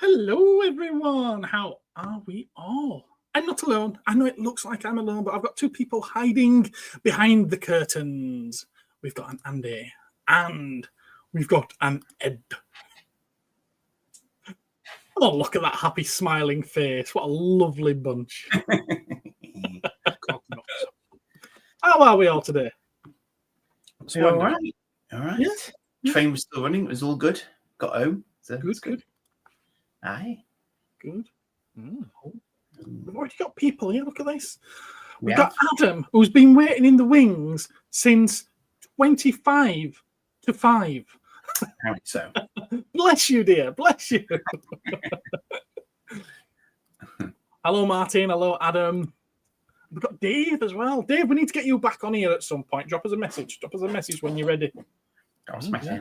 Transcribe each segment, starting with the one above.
Hello, everyone. How are we all? I'm not alone. I know it looks like I'm alone, but I've got two people hiding behind the curtains. We've got an Andy and we've got an Ed. Oh, look at that happy, smiling face. What a lovely bunch. How are we all today? All right. All right. Yeah. Train was still running. It was all good. Got home. So Good. Aye. Good. We've already got people here. Look at this. We've Yeah. got Adam, who's been waiting in the wings since 25 to 5. Apparently so. Bless you, dear. Bless you. Hello, Martin. Hello, Adam. We've got Dave as well. Dave, we need to get you back on here at some point. Drop us a message. Drop us a message when you're ready. Yeah.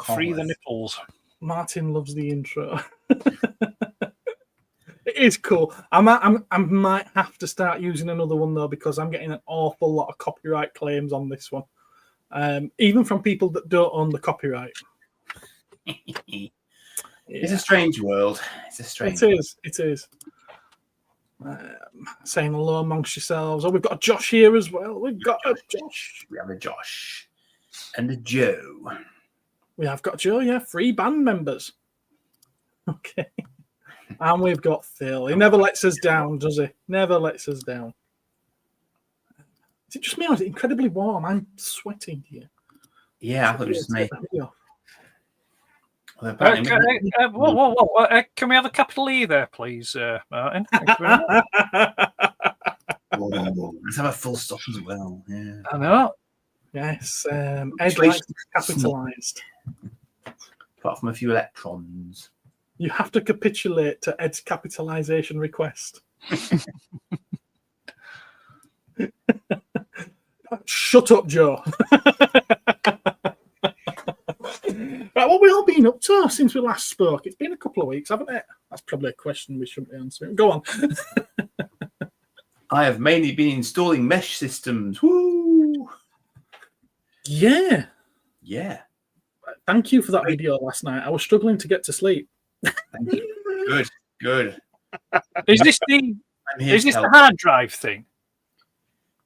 Free the nipples. Martin loves the intro. It is cool. I might have to start using another one though, because I'm getting an awful lot of copyright claims on this one, even from people that don't own the copyright. It's a strange world. It's a strange. It is. Saying hello amongst yourselves. Oh, we've got a Josh here as well. We've got a Josh. We have a Josh and a Joe. We have got Joe. Yeah, 3 band members. Okay. And we've got Phil. He never lets us down, does he? Never lets us down. Is it just me or is it incredibly warm? I'm sweating here. Yeah, I thought it was just me. Well, Can we have a capital E there, please, Martin? Thank you very much. Let's have a full stop as well. Yeah. I know. Yes, Ed likes capitalised. Apart from a few electrons. You have to capitulate to Ed's capitalisation request. Shut up, Joe. Right, what have we all been up to since we last spoke? It's been a couple of weeks, haven't it? That's probably a question we shouldn't be answering. Go on. I have mainly been installing mesh systems. Woo! Yeah. Yeah. Thank you for that video last night. I was struggling to get to sleep. Thank you. Good. Is this the hard drive thing?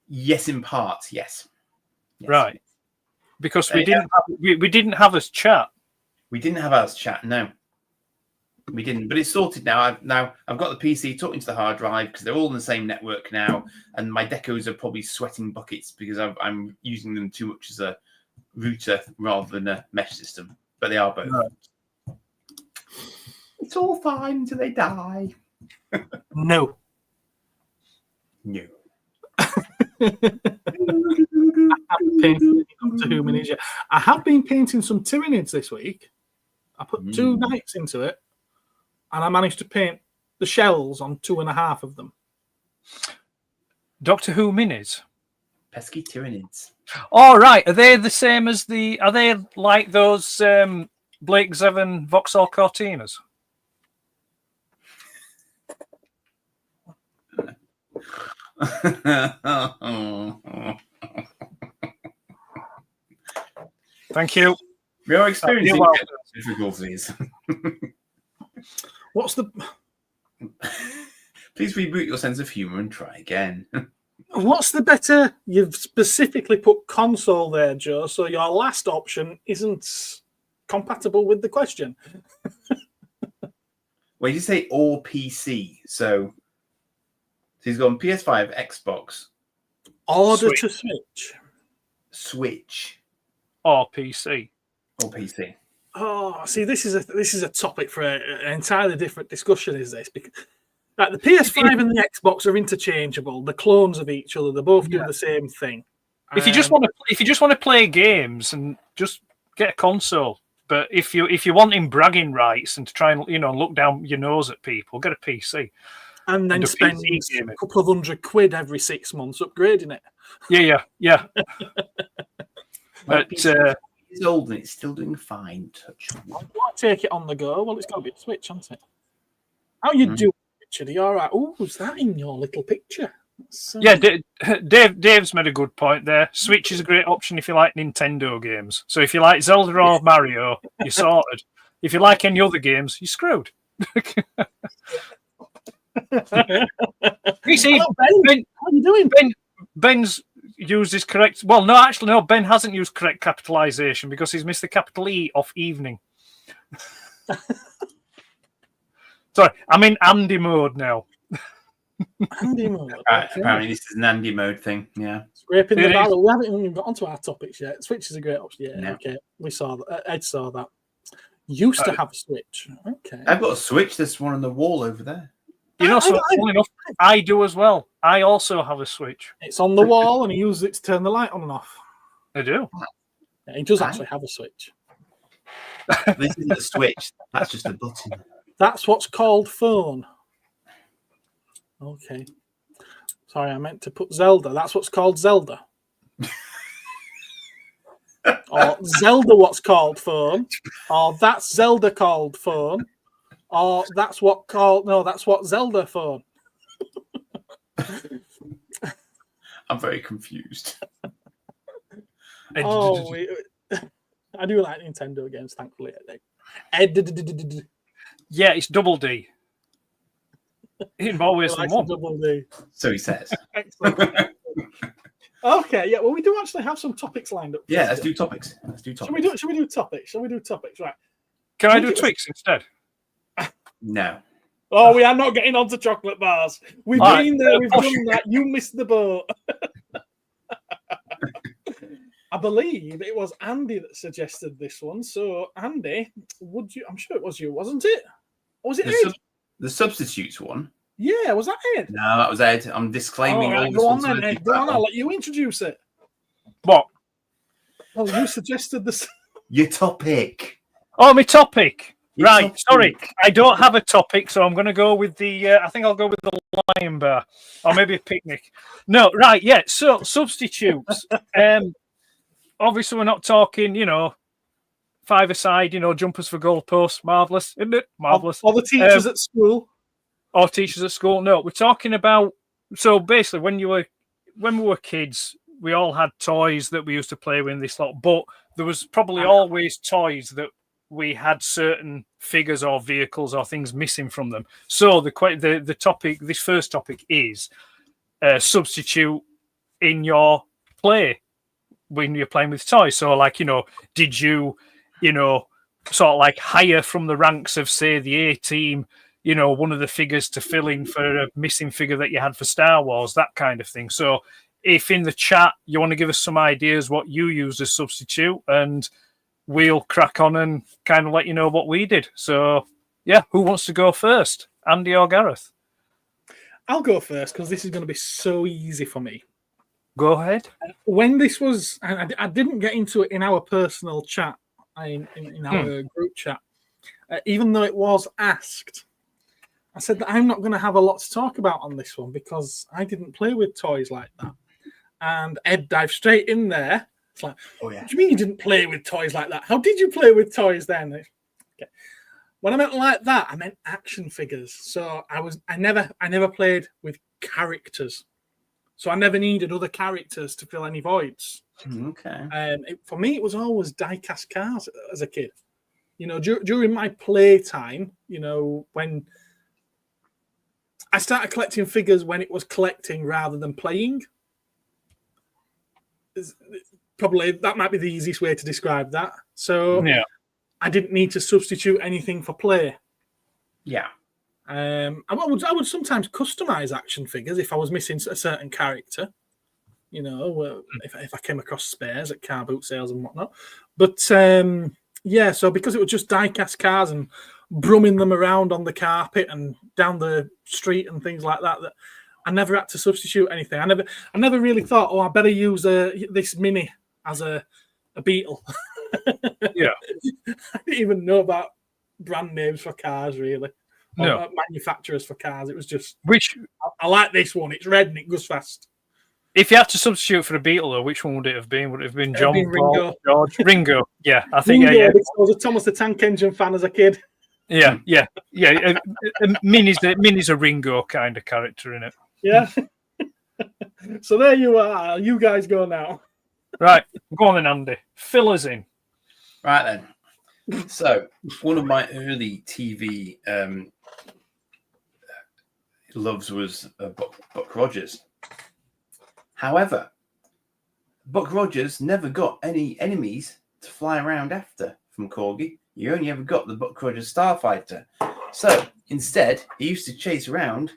Yes, in part. Yes. Right. Because we didn't have us chat. We didn't have us chat. No, we didn't. But it's sorted now. I've got the PC talking to the hard drive because they're all in the same network now, and my decos are probably sweating buckets because I'm using them too much as a router rather than a mesh system. But they are both. Right. It's all fine until they die. No. I have been painting some Tyranids this week. I put 2 nights into it, and I managed to paint the shells on 2.5 of them. Doctor Who minis? Pesky Tyranids. All right. Are they the same as the... Are they like those Blake Zevon Vauxhall Cortinas? Thank you. We are experiencing difficulties. What's the... Please reboot your sense of humour and try again. What's the better... You've specifically put console there, Joe, so your last option isn't compatible with the question. Well, you say or PC, so he's gone PS5, Xbox. Order to Switch. Switch. Or PC. Or PC. Oh, see, this is a topic for an entirely different discussion, is this? Because like, the PS5 and the Xbox are interchangeable. They're clones of each other. They both do the same thing. If you just want to play games and just get a console. But if you want him bragging rights and to try and look down your nose at people, get a PC. And then And a spend PC gaming. a couple of £100 every 6 months upgrading it. Yeah. But It's old and it's still doing fine. Touch. Why take it on the go? Well, it's got to be a Switch, hasn't it? How you do, Richard? Are you all right? Oh, is that in your little picture? yeah, Dave's made a good point there. Switch is a great option if you like Nintendo games. So if you like Zelda or Mario, you're sorted. If you like any other games, you're screwed. You see, Hello, Ben. How are you doing? Ben's used his correct. Well, no, actually, no. Ben hasn't used correct capitalization because he's missed the capital E off evening. Sorry, I'm in Andy mode now. Andy mode. Apparently, this is an Andy mode thing. Yeah. Scraping the It is. barrel. We haven't even got onto our topics yet. Switch is a great option. Yeah, No. okay. We saw that. Ed saw that. Used to have a Switch. Okay. I've got a Switch. There's one on the wall over there. So funny enough, I do as well. I also have a Switch. It's on the wall and he uses it to turn the light on and off. I do. Yeah, he does actually have a Switch. This isn't a Switch. That's just a button. That's what's called phone. Okay. Sorry, I meant to put Zelda. That's what's called Zelda. Or Zelda what's called phone. Or that's Zelda called phone. Or that's what Zelda phone. I'm very confused. I do like Nintendo games, thankfully. Yeah, it's double D. In more ways than one. Double D. So he says. Excellent. Okay, yeah. Well, we do actually have some topics lined up. Yeah, let's do topics. Should we do topics? Right. Can I do Twix instead? No. Oh, we are not getting onto chocolate bars. We've All been there. We've done that. You missed the boat. I believe it was Andy that suggested this one. So, Andy, would you? I'm sure it was you, wasn't it? Or was it Ed? The substitutes one? Yeah, was that Ed? No, that was Ed. I'm disclaiming all Go on this. then, Ed. Go on, I'll let you introduce it. What? Well, you suggested this. Your topic. Oh, my topic. Your Right, topic. sorry. I don't have a topic, so I'm going to go with the... I think I'll go with the Lion Bar. Or maybe a picnic. No, right, yeah. So, substitutes. Obviously, we're not talking, five-a-side, jumpers for goalposts. Marvellous, isn't it? Marvellous. Or the teachers at school. Or teachers at school. No, we're talking about... So, basically, when we were kids, we all had toys that we used to play with in this lot, but there was probably always toys that we had certain figures or vehicles or things missing from them. So the topic, this first topic is substitute in your play when you're playing with toys. So did you, sort of like hire from the ranks of, say, the A-Team, one of the figures to fill in for a missing figure that you had for Star Wars, that kind of thing. So if in the chat you want to give us some ideas what you use as substitute, and we'll crack on and kind of let you know what we did. So, yeah, who wants to go first? Andy or Gareth? I'll go first because this is going to be so easy for me. Go ahead. When this was, and I didn't get into it in our personal chat, in our group chat, even though it was asked, I said that I'm not going to have a lot to talk about on this one because I didn't play with toys like that. And Ed dived straight in there. It's like, Oh, yeah. what do you mean you didn't play with toys like that? How did you play with toys then? Okay. When I meant like that, I meant action figures. So I never played with characters. So I never needed other characters to fill any voids. Okay. For me, it was always die-cast cars as a kid. During my play time, when I started collecting figures when it was collecting rather than playing. Probably that might be the easiest way to describe that. So Yeah. I didn't need to substitute anything for play. Yeah. I would sometimes customize action figures if I was missing a certain character. If I came across spares at car boot sales and whatnot. But so because it was just die-cast cars and brumming them around on the carpet and down the street and things like that, that I never had to substitute anything. I never really thought, I better use this Mini as a Beetle. Yeah. I didn't even know about brand names for cars, really. Or No. manufacturers for cars. It was just, Which, I like this one. It's red and it goes fast. if you had to substitute for a Beetle, though, which one would it have been? Would it have been It'd have John been Paul, Ringo. George? Ringo. Yeah, I think. Ringo, Yeah, because I was a Thomas the Tank Engine fan as a kid. yeah. Minnie's a Ringo kind of character in it. Yeah. So there you are. You guys go now. Right, go on then, Andy. Fill us in. Right then. So one of my early TV loves was Buck Rogers. However, Buck Rogers never got any enemies to fly around after from Corgi. You only ever got the Buck Rogers Starfighter. So instead, he used to chase around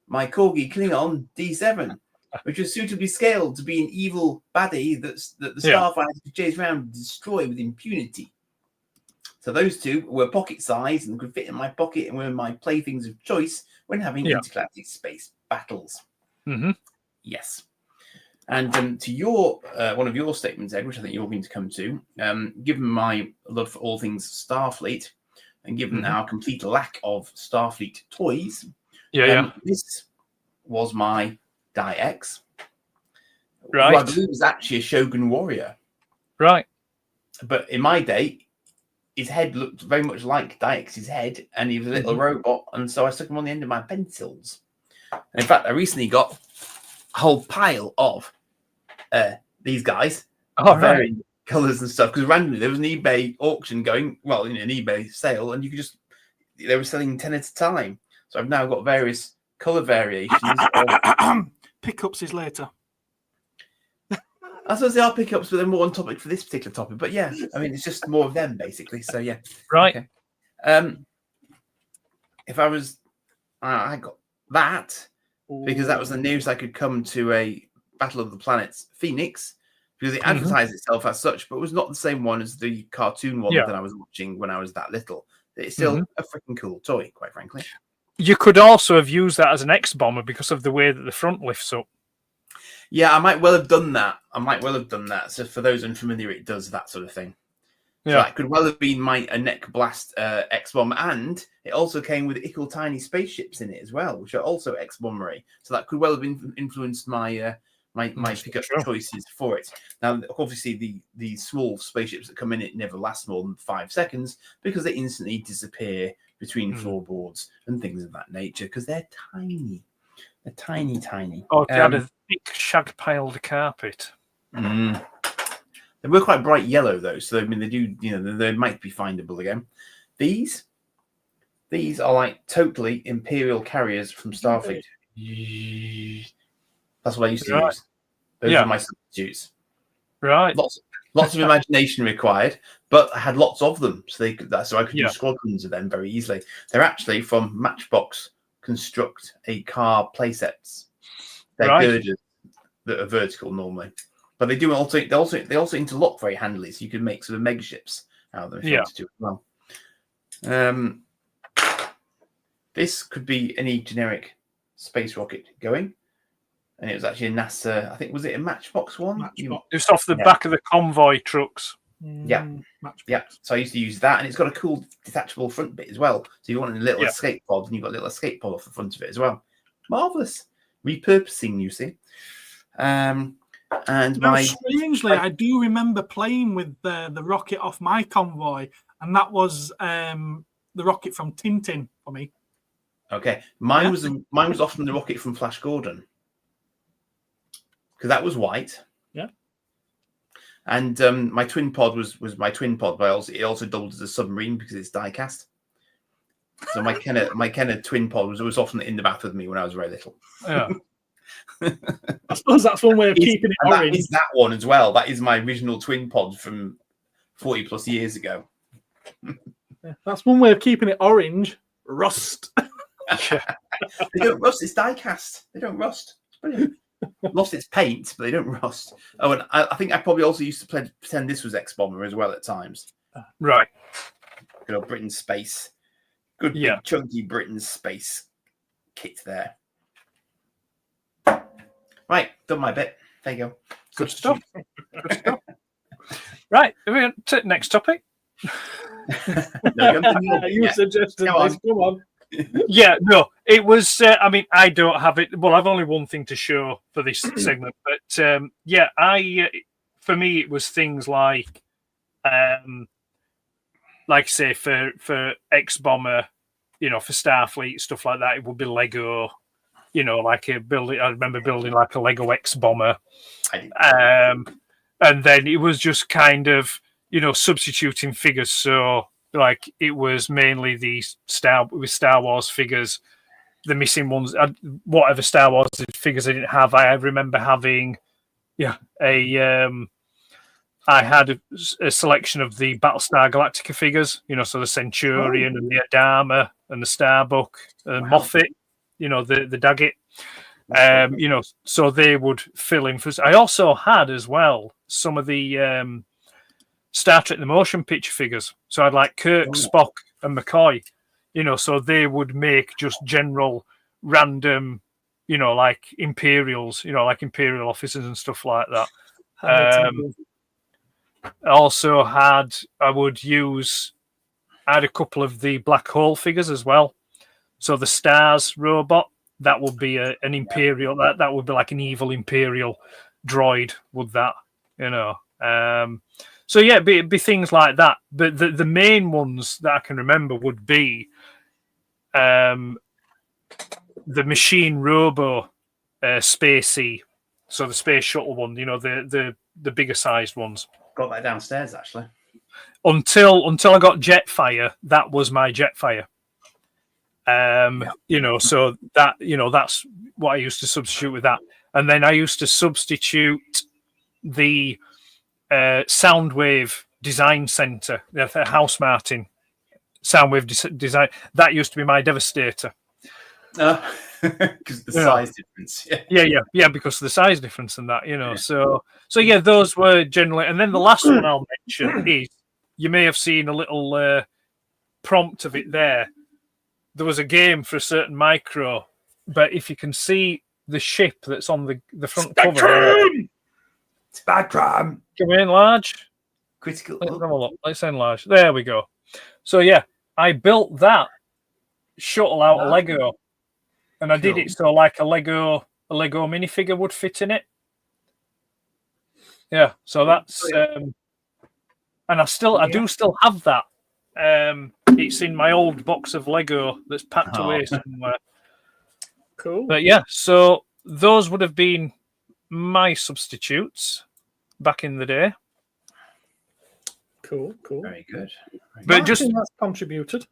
my Corgi Klingon D7, which was suitably scaled to be an evil baddie that the Starfighter could chase around and destroy with impunity. So those two were pocket sized and could fit in my pocket and were my playthings of choice when having intergalactic space battles. Mm-hmm. Yes. And to your one of your statements, Ed, which I think you're going to come to, given my love for all things Starfleet, and given our complete lack of Starfleet toys, this was my Di-X, right? Who I believe was actually a Shogun warrior, right? But in my day, his head looked very much like Di-X's head, and he was a little robot, and so I stuck him on the end of my pencils. And in fact, I recently got a whole pile of these guys, varying colours and stuff, because randomly there was an eBay auction going, well, an eBay sale, and you could just, they were selling 10 at a time. So I've now got various colour variations. Pickups is later. I suppose they are pickups, but they're more on topic for this particular topic. But yeah, I mean, it's just more of them, basically. So yeah. Right. Okay. If I was, I got that because that was the nearest I could come to a Battle of the Planets Phoenix, because it advertised itself as such, but it was not the same one as the cartoon one that I was watching when I was that little. It's still a freaking cool toy, quite frankly. You could also have used that as an X-bomber because of the way that the front lifts up. Yeah, I might well have done that. So for those unfamiliar, it does that sort of thing. Yeah, so that could well have been a neck blast X-bomb, and it also came with equal tiny spaceships in it as well, which are also X-bombery. So that could well have influenced my my pickup choices for it. Now, obviously, the small spaceships that come in it never last more than 5 seconds because they instantly disappear between floorboards and things of that nature because they're tiny. They're tiny, tiny. Oh, they had a thick shag-piled carpet. They were quite bright yellow, though, so I mean, they do, they might be findable again. These are like totally Imperial carriers from Starfleet. That's what I used to use. Those are my substitutes. Right. Lots of imagination required, but I had lots of them, so I could do squadrons of them very easily. They're actually from Matchbox Construct a car playsets. They're girders that are vertical normally, but they also interlock very handily, so you can make sort of mega ships out of them if you wanted to as well. This could be any generic space rocket going. And it was actually a NASA, I think, was it a Matchbox one? Matchbox. Just off the back of the convoy trucks. Yeah. Matchbox. Yeah. So I used to use that, and it's got a cool detachable front bit as well. So you want a little escape pod, and you've got a little escape pod off the front of it as well. Marvelous. Repurposing, you see. And strangely, I do remember playing with the rocket off my convoy, and that was the rocket from Tintin for me. Okay. Mine was often the rocket from Flash Gordon. Because that was white, and my twin pod was my twin pod, but it also doubled as a submarine because it's die cast. So my Kenner twin pod was often in the bath with me when I was very little. Yeah, I suppose that's one way of keeping it orange. That is that one as well. That is my original twin pod from 40 plus years ago. That's one way of keeping it orange. Rust. They don't rust. It's die cast. They don't rust. It's brilliant. Lost its paint, but they don't rust. Oh, and I think I probably also used to pretend this was X-Bomber as well at times. Right. Good old Britain Space. Good big chunky Britain Space kit there. Right, done my bit. There you go. Good stuff. Right, next topic. No, you You yeah. suggested Go on. this. Come on. Yeah, no, it was. I mean, I don't have it. Well, I've only one thing to show for this segment, but yeah, for me, it was things like say for X Bomber, for Starfleet stuff like that, it would be Lego. Like a building. I remember building like a Lego X Bomber, and then it was just kind of substituting figures. So like it was mainly the Star Wars figures, the missing ones, whatever Star Wars figures I didn't have. I remember having I had a selection of the Battlestar Galactica figures, so the Centurion and the Adama and the Starbuck and Moffat, the Daggett. So they would fill in for us. I also had as well some of the Star Trek the Motion Picture figures. So I'd like Kirk, Spock, and McCoy. So they would make just general random, like Imperials, like Imperial officers and stuff like that. I also I had a couple of the Black Hole figures as well. So the Stars robot, that would be an Imperial, that would be like an evil Imperial droid, would that, So yeah, it'd be things like that. But the main ones that I can remember would be the Machine Robo Spacey, so the space shuttle one, the bigger sized ones. Got that downstairs actually. Until I got Jetfire, that was my Jetfire. So that that's what I used to substitute with that, and then I used to substitute the Soundwave Design Center, the House Martin Soundwave Design. That used to be my Devastator. Because the size difference. Yeah, because of the size difference and that, So yeah, those were generally. And then the last one I'll mention is, you may have seen a little prompt of it there. There was a game for a certain micro, but if you can see the ship that's on the front cover. Spectrum. Can we enlarge? Critical. Let's have a look. Let's enlarge. There we go. So yeah, I built that shuttle out of Lego. And I did it so like a Lego minifigure would fit in it. Yeah, so that's and I do still have that. It's in my old box of Lego that's packed away somewhere. Cool. But yeah, so those would have been my substitutes back in the day. Cool. Very good. But Martin has contributed.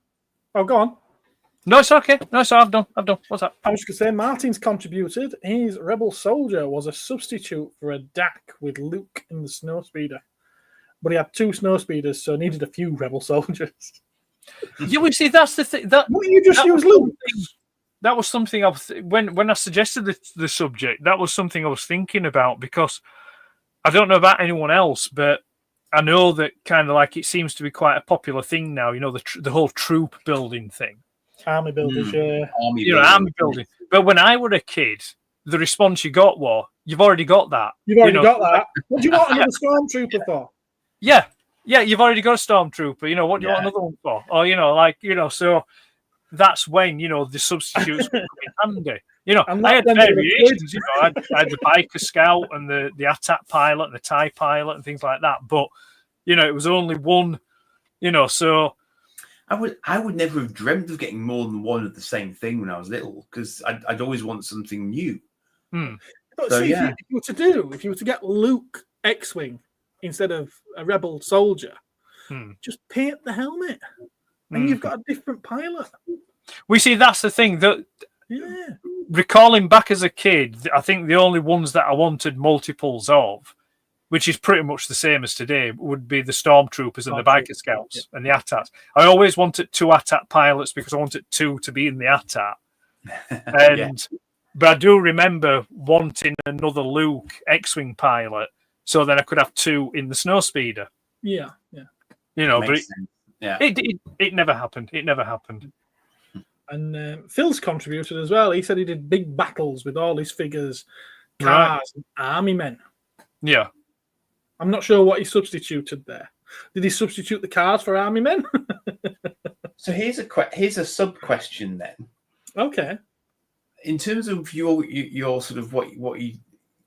Oh, go on. No, it's okay. No, so I've done. What's that? I was just going to say, Martin's contributed. His Rebel Soldier was a substitute for a DAC with Luke in the Snowspeeder. But he had 2 Snowspeeders, so needed a few Rebel Soldiers. Yeah, we see, that's the thing. Why don't you just use Luke? That was something when I suggested the subject, that was something I was thinking about, because I don't know about anyone else, but I know that kind of like it seems to be quite a popular thing now, the whole troop building thing. Army builders, yeah. Army building. But when I were a kid, the response you got was, you've already got that. You've already got that. What do you want another stormtrooper for? Yeah, you've already got a stormtrooper. What do you want another one for? Or, so that's when, the substitutes come in handy. I had variations, I had the Biker Scout and the ATAT pilot and the TIE pilot and things like that. But, it was only one, so... I would never have dreamt of getting more than one of the same thing when I was little, because I'd always want something new. But so see, if you were to get Luke X-Wing instead of a Rebel Soldier, just paint the helmet, and you've got a different pilot. We see, that's the thing that recalling back as a kid, I think the only ones that I wanted multiples of, which is pretty much the same as today, would be the Stormtroopers and the Biker Scouts and the ATATs. I always wanted 2 ATAT pilots because I wanted 2 to be in the ATAT. But I do remember wanting another Luke X-Wing pilot, so then I could have 2 in the Snowspeeder. Yeah. But it never happened. It never happened. And Phil's contributed as well. He said he did big battles with all his figures, cars, and army men. Yeah. I'm not sure what he substituted there. Did he substitute the cars for army men? So here's a sub question then. Okay. In terms of your sort of what you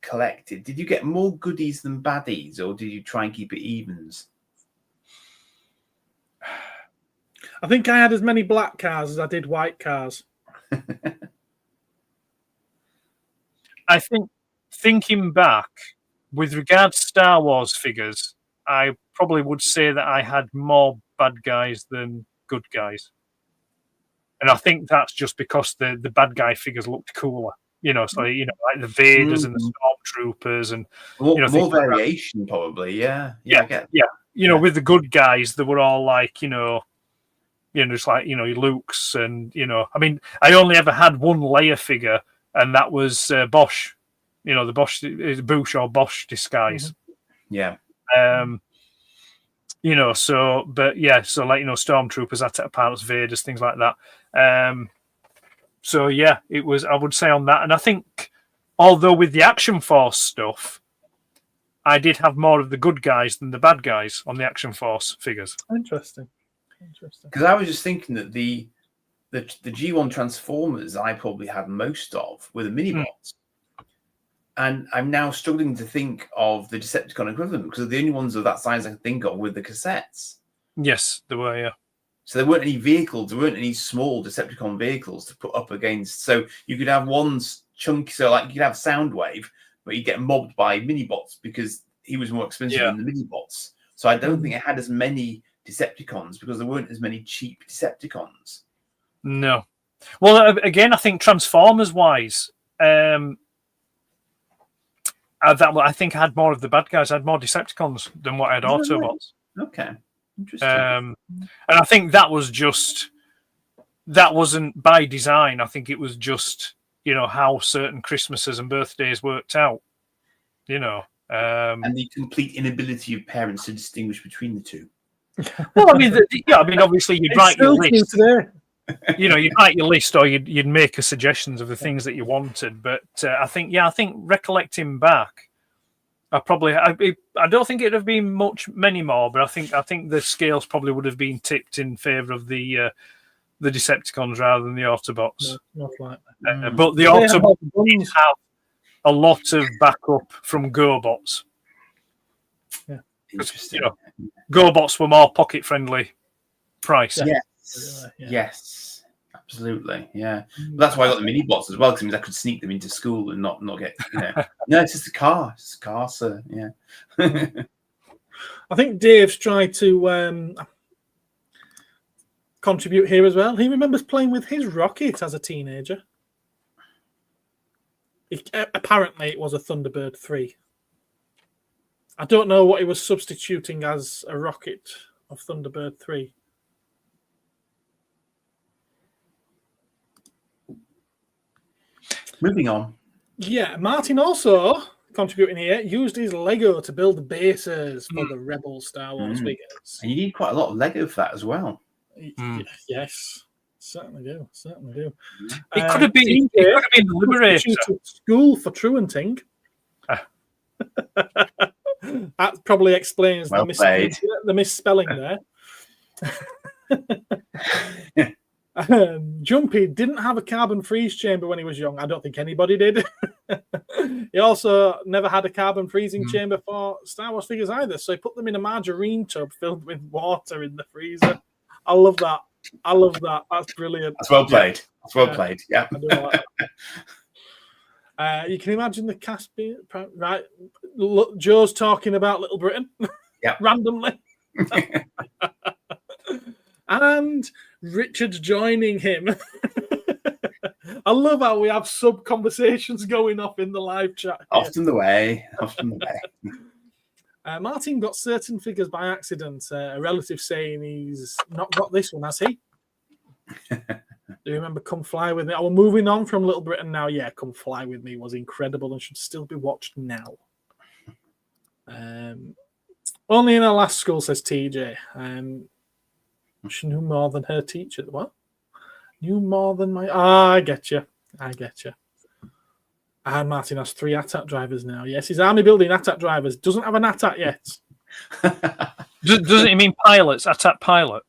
collected, did you get more goodies than baddies, or did you try and keep it evens? I think I had as many black cars as I did white cars. I think, thinking back, with regards to Star Wars figures, I probably would say that I had more bad guys than good guys. And I think that's just because the bad guy figures looked cooler. So like the Vaders and the Stormtroopers and more things like variation, probably. Yeah, I get. With the good guys, they were all like, just like Luke's and I mean, I only ever had one Leia figure, and that was Bosch. The Bosch, Bush or Bosch disguise. Yeah. So like Stormtroopers, Attack Pilots, Vaders, things like that. So yeah, it was. I would say on that, and I think, although with the Action Force stuff, I did have more of the good guys than the bad guys on the Action Force figures. Interesting. Because I was just thinking that the G1 Transformers I probably had most of were the mini-bots. And I'm now struggling to think of the Decepticon equivalent, because the only ones of that size I can think of were the cassettes. Yes, there were, yeah. So there weren't any vehicles, there weren't any small Decepticon vehicles to put up against. So you could have ones chunky, so like you could have Soundwave, but you'd get mobbed by mini-bots because he was more expensive than the mini-bots. So I don't think it had as many Decepticons because there weren't as many cheap Decepticons. No. Well, again, I think Transformers-wise, I think I had more of the bad guys. I had more Decepticons than what I had Autobots. Okay. Interesting. And I think that wasn't by design. I think it was just, how certain Christmases and birthdays worked out, and the complete inability of parents to distinguish between the two. Well, I mean, obviously you'd write your list. You'd write your list, or you'd make a suggestions of the things that you wanted. But I think recollecting back, I don't think it'd have been many more, but I think the scales probably would have been tipped in favour of the Decepticons rather than the Autobots. Not like that. But the Autobots did have a lot of backup from GoBots. Yeah, interesting. GoBots were more pocket friendly price. Yes, absolutely. Yeah, but that's why I got the mini bots as well, because it means I could sneak them into school and not get. No, it's just a car. It's a car, sir. Yeah. I think Dave's tried to contribute here as well. He remembers playing with his rocket as a teenager. Apparently, it was a Thunderbird 3. I don't know what he was substituting as a rocket of Thunderbird 3. Moving on. Yeah, Martin also contributing here used his Lego to build the bases for the Rebel Star Wars figures. And you need quite a lot of Lego for that as well. Yes, certainly do. It could have been the Liberator. School for truanting. That probably explains the misspelling there. Jumpy didn't have a carbon freeze chamber when he was young. I don't think anybody did. He also never had a carbon freezing chamber for Star Wars figures either. So he put them in a margarine tub filled with water in the freezer. I love that. That's brilliant. That's well played. Played. Yeah. I do like that. You can imagine the cast being right. Look, Joe's talking about Little Britain. Yeah. Randomly. And Richard joining him. I love how we have sub conversations going off in the live chat. Often the way. Martin got certain figures by accident. A relative saying he's not got this one, has he? Do you remember Come Fly With Me? Oh, we're moving on from Little Britain now. Yeah, Come Fly With Me was incredible and should still be watched now. Only in her last school, says TJ. She knew more than her teacher. What? Knew more than my... I get you. And Martin has 3 ATAT drivers now. Yes, his army building ATAT drivers. Doesn't have an ATAT yet. Doesn't it mean pilots? Attack pilot.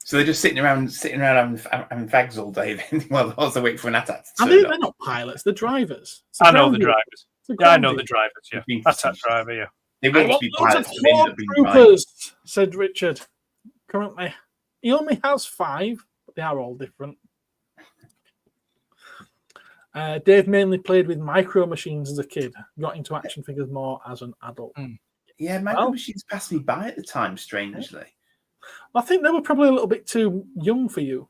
So they're just sitting around having fags all day then, whilst they wait for an attack to I turn think up. they're not pilots. They're drivers. I know the drivers. It's a Yeah, I ground know unit. the drivers. Yeah, Attack driver. Yeah. They I want to want be lots of pilots, but they end Horde up being drivers. troopers, said Richard. Currently, he only has 5, but they are all different. Dave mainly played with Micro Machines as a kid. Got into action figures more as an adult. Yeah, Micro Machines passed me by at the time, strangely. I think they were probably a little bit too young for you.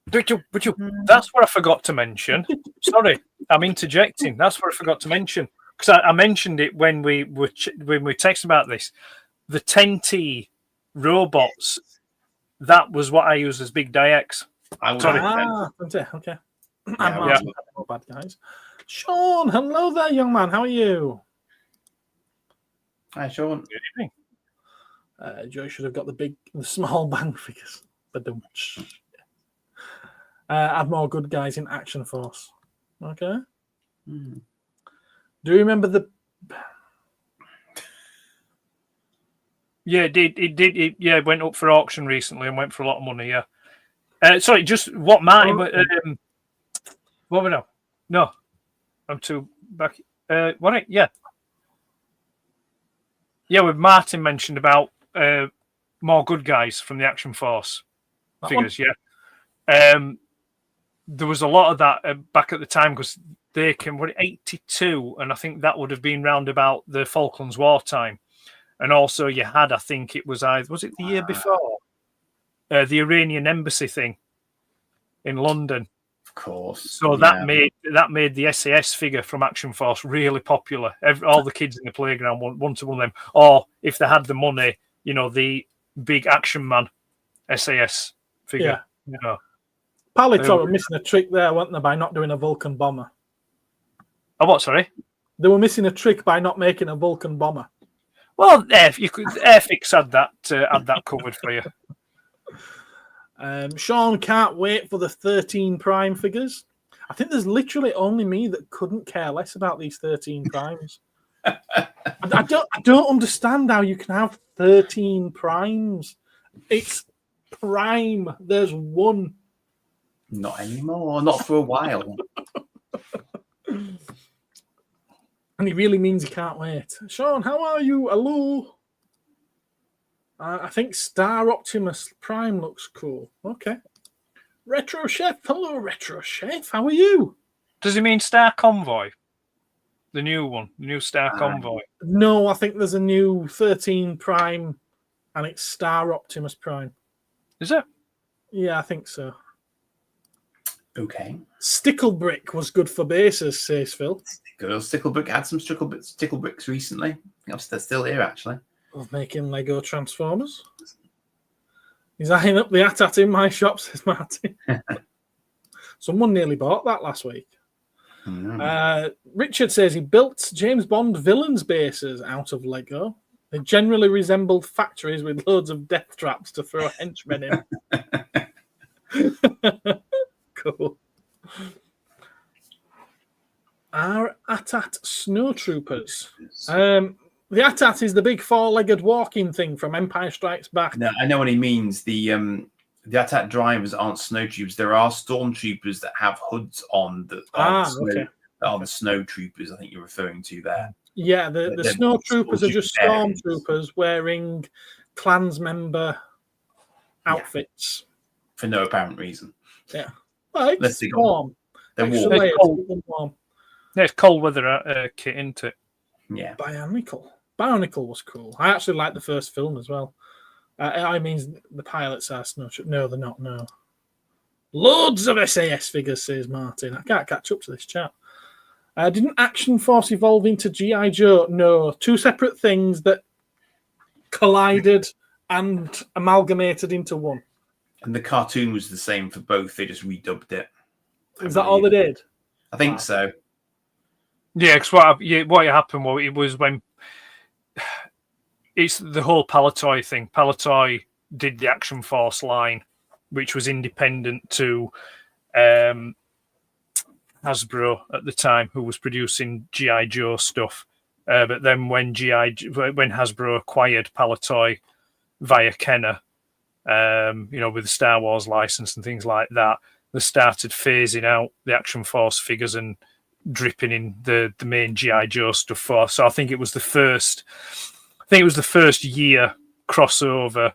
That's what I forgot to mention. Sorry, I'm interjecting. That's what I forgot to mention because I mentioned it when we were texting about this. The 10T robots. That was what I used as Big Diex. Sorry. Okay. Yeah. I'm bad guys. Sean, hello there, young man. How are you? Hi, Sean. Good evening. Joe should have got the small bang figures, but don't. Add more good guys in Action Force. Okay. Do you remember the? Yeah, it did. It went up for auction recently and went for a lot of money. Yeah. Sorry, just what Martin. What we know? No, I'm too back. What? Yeah. Yeah, with Martin mentioned about more good guys from the Action Force figures. Yeah. There was a lot of that back at the time because they came. What 82, and I think that would have been round about the Falklands War time. And also, you had, I think it was it the year before, the Iranian embassy thing in London. Of course. So that made the SAS figure from Action Force really popular. All the kids in the playground wanted to one of them. Or if they had the money, the big Action Man SAS figure. Yeah. Palitor were missing a trick there, weren't they, by not doing a Vulcan bomber? Oh, what? Sorry. They were missing a trick by not making a Vulcan bomber. Well, Airfix had that covered for you. Sean can't wait for the 13 Prime figures. I think there's literally only me that couldn't care less about these 13 Primes. I don't understand how you can have 13 Primes. It's Prime. There's one. Not anymore. Not for a while. And he really means he can't wait. Sean, how are you? Hello. I think Star Optimus Prime looks cool. Okay. Retro Chef. Hello, Retro Chef. How are you? Does he mean Star Convoy? The new one. The new Star Convoy. No, I think there's a new 13 Prime and it's Star Optimus Prime. Is it? Yeah, I think so. Okay. Sticklebrick was good for bases, says Phil. Sticklebrick had some Sticklebricks recently. I think they're still here, actually. Of making Lego Transformers. He's eyeing up the AT-AT in my shop, says Martin. Someone nearly bought that last week. Richard says he built James Bond villains bases out of Lego. They generally resembled factories with loads of death traps to throw henchmen in. Cool. Our AT-AT Snowtroopers. The AT-AT is the big four-legged walking thing from Empire Strikes Back. No, I know what he means. The AT-AT drivers aren't snowtroopers. There are stormtroopers that have hoods on that are the snowtroopers. I think you're referring to there. Yeah, the snowtroopers are just stormtroopers wearing clans member outfits for no apparent reason. Yeah, well, it's warm. They're warm. It's cold. Yeah, it's cold weather kit, isn't it? Yeah. Bionicle was cool. I actually liked the first film as well. I mean, the pilots are snowtroopers. No, they're not. No. Loads of SAS figures, says Martin. I can't catch up to this chat. Didn't Action Force evolve into G.I. Joe? No. Two separate things that collided and amalgamated into one. And the cartoon was the same for both. They just redubbed it. Is that all they did? I think so. Yeah, because what happened was when it's the whole Palitoy thing. Palitoy did the Action Force line, which was independent to Hasbro at the time, who was producing GI Joe stuff. But then when Hasbro acquired Palitoy via Kenner, with the Star Wars license and things like that, they started phasing out the Action Force figures and dripping in the main GI Joe stuff for. So I think it was the first year crossover.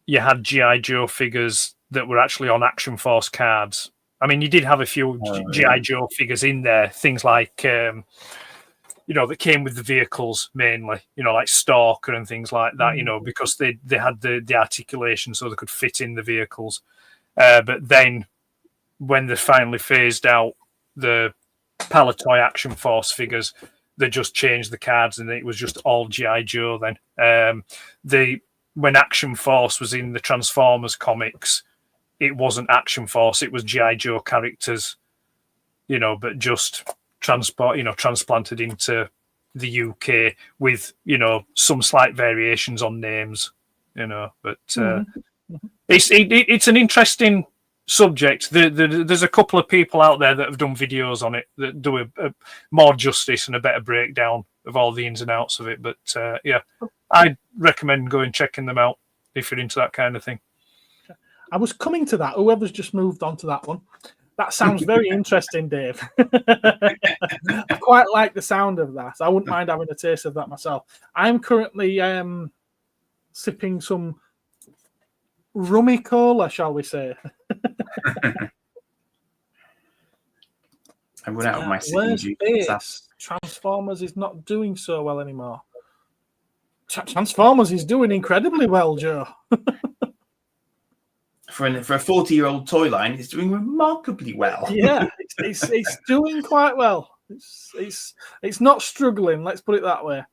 You had GI Joe figures that were actually on Action Force cards. I mean, you did have a few GI Joe figures in there, things like that came with the vehicles mainly, like Stalker and things like that, because they had the articulation so they could fit in the vehicles. But then when they finally phased out the Palitoy Action Force figures, they just changed the cards and it was just all GI Joe then. When Action Force was in the Transformers comics, it wasn't Action Force, it was GI Joe characters, but just transplanted into the UK with, some slight variations on names, but it's an interesting subject. There's a couple of people out there that have done videos on it that do a more justice and a better breakdown of all the ins and outs of it. But I'd recommend going checking them out if you're into that kind of thing. I was coming to that. Whoever's just moved on to that one. That sounds very interesting, Dave. I quite like the sound of that. I wouldn't mind having a taste of that myself. I'm currently sipping some rummy cola, shall we say. I went out of my Where's Bates? Transformers is not doing so well anymore. Transformers is doing incredibly well, Joe. For a 40-year-old toy line, it's doing remarkably well. Yeah, it's doing quite well. It's not struggling. Let's put it that way.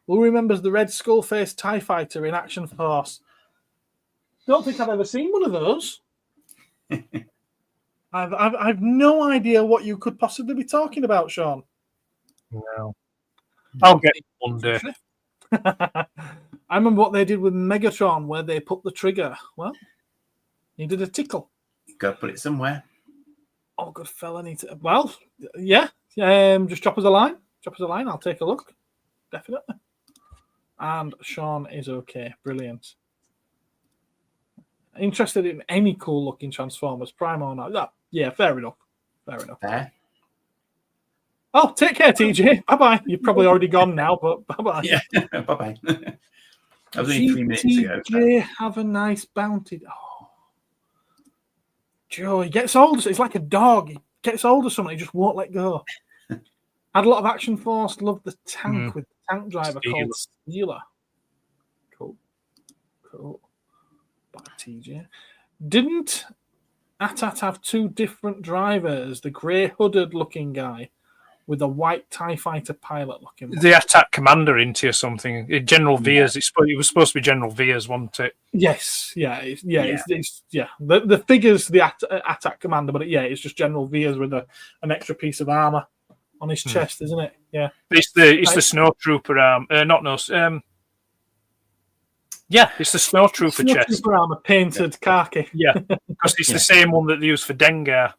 Who remembers the red skull-faced TIE fighter in Action Force? Don't think I've ever seen one of those. I've no idea what you could possibly be talking about, Sean. No, I'll get it one day. I remember what they did with Megatron, where they put the trigger. Well, needed a tickle. Got to put it somewhere. Oh, good fella. Well, yeah. Just drop us a line. I'll take a look. Definitely. And Sean is okay. Brilliant. Interested in any cool-looking Transformers, Prime or not? Yeah, fair enough. There. Oh, take care, TJ. Bye-bye. You've probably already gone now, but bye-bye. Yeah, bye-bye. That was only 3 minutes ago. TJ, have a nice bounty. Oh. Joe, he gets older. It's like a dog. He gets older, something, he just won't let go. Had a lot of Action Force. Loved the tank with the tank driver called Steeler. Cool. Bye, TJ. Didn't AT-AT have two different drivers? The grey hooded looking guy with a white TIE fighter pilot looking one. The Attack Commander into something. General Veers. It was supposed to be General Veers, wasn't it? Yes. It's the figure's the Attack Commander, but it's just General Veers with an extra piece of armor on his chest, isn't it? Yeah. It's the Snowtrooper arm. It's the Snowtrooper chest. Snowtrooper armor painted khaki. Yeah, because it's the same one that they use for Dengar.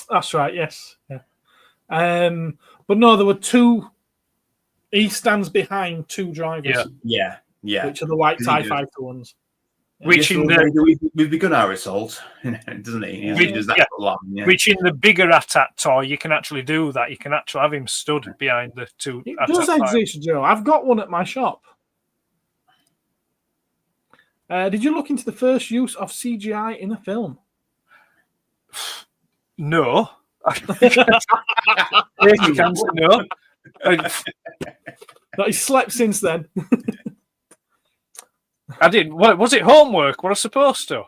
That's right. Yes. Yeah. But no, there were two. He stands behind two drivers. Yeah. Which are the white TIE fighter ones. We've begun our assault, doesn't he? Which in the bigger AT-AT toy, you can actually do that. You can actually have him stood behind the two. It does exist, Joe. I've got one at my shop. Did you look into the first use of CGI in a film? No. No. But he slept since then. I did. What was it? Homework? What I supposed to?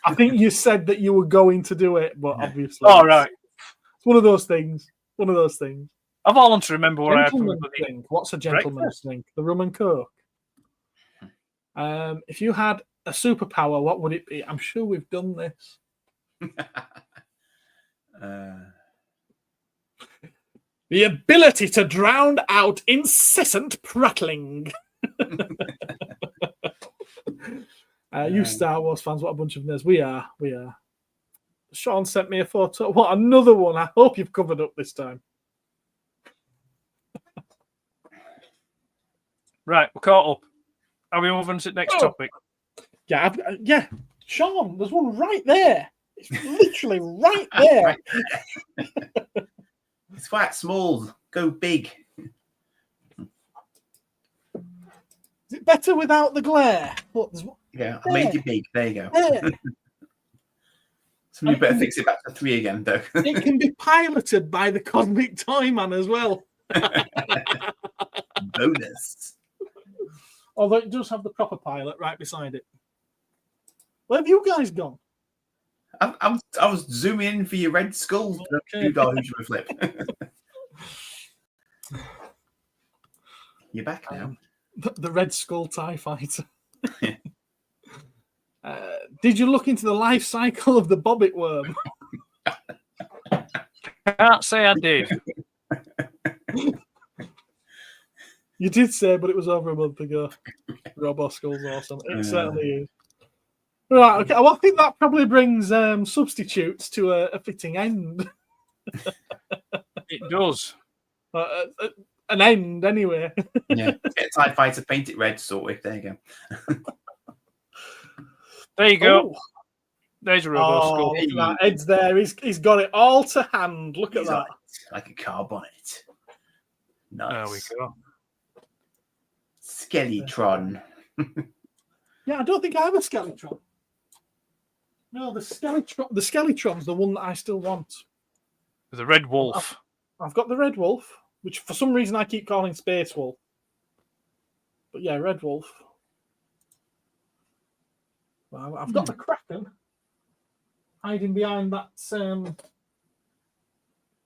I think you said that you were going to do it, but obviously, all right. It's one of those things. I've all to remember what I had. What's a gentleman's drink? The rum and coke. If you had a superpower, what would it be? I'm sure we've done this. The ability to drown out incessant prattling. You Star Wars fans, what a bunch of nerds. We are. Sean sent me a photo. What, another one? I hope you've covered up this time. Right, we're caught up. Are we moving to the next topic? Yeah, yeah. Sean, there's one right there. It's literally right there. It's quite small. Go big. Is it better without the glare? Look, Yeah, I made it big. There you go. there. Somebody better fix it back to 3 again, though. It can be piloted by the Cosmic Toy Man as well. Bonus. Although it does have the proper pilot right beside it. Where have you guys gone? I was zooming in for your red skull. Okay. Flip. You're back now. The Red Skull TIE Fighter. Did you look into the life cycle of the bobbit worm? Can't say I did. You did say, but it was over a month ago. Robo Skull's awesome. It certainly is. Right, okay. Well, I think that probably brings substitutes to a fitting end. It does. An end, anyway. Yeah, get a TIE Fighter, paint it red, sort of. There you go. There you go. Oh. There's a Robo Skull. Look at that. Ed's there. He's got it all to hand. Look at He's that. like a car bonnet. Nice. There we go. Skeletron. Yeah, I don't think I have a Skeletron. No, the Skeletron's the one that I still want. The Red Wolf. I've got the Red Wolf, which for some reason I keep calling Space Wolf. But yeah, Red Wolf. Well, I've got the Kraken hiding behind that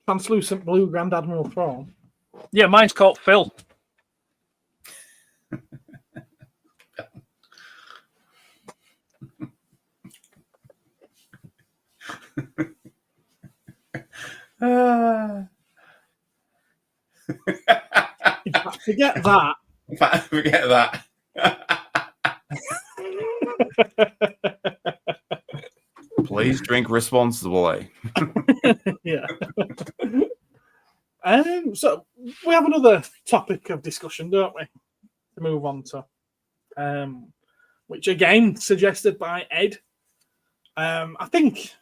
translucent blue Grand Admiral throne. Yeah, mine's called Phil. Forget that. Forget that. Please drink responsibly. Yeah. So we have another topic of discussion, don't we? To move on to, which again suggested by Ed. I think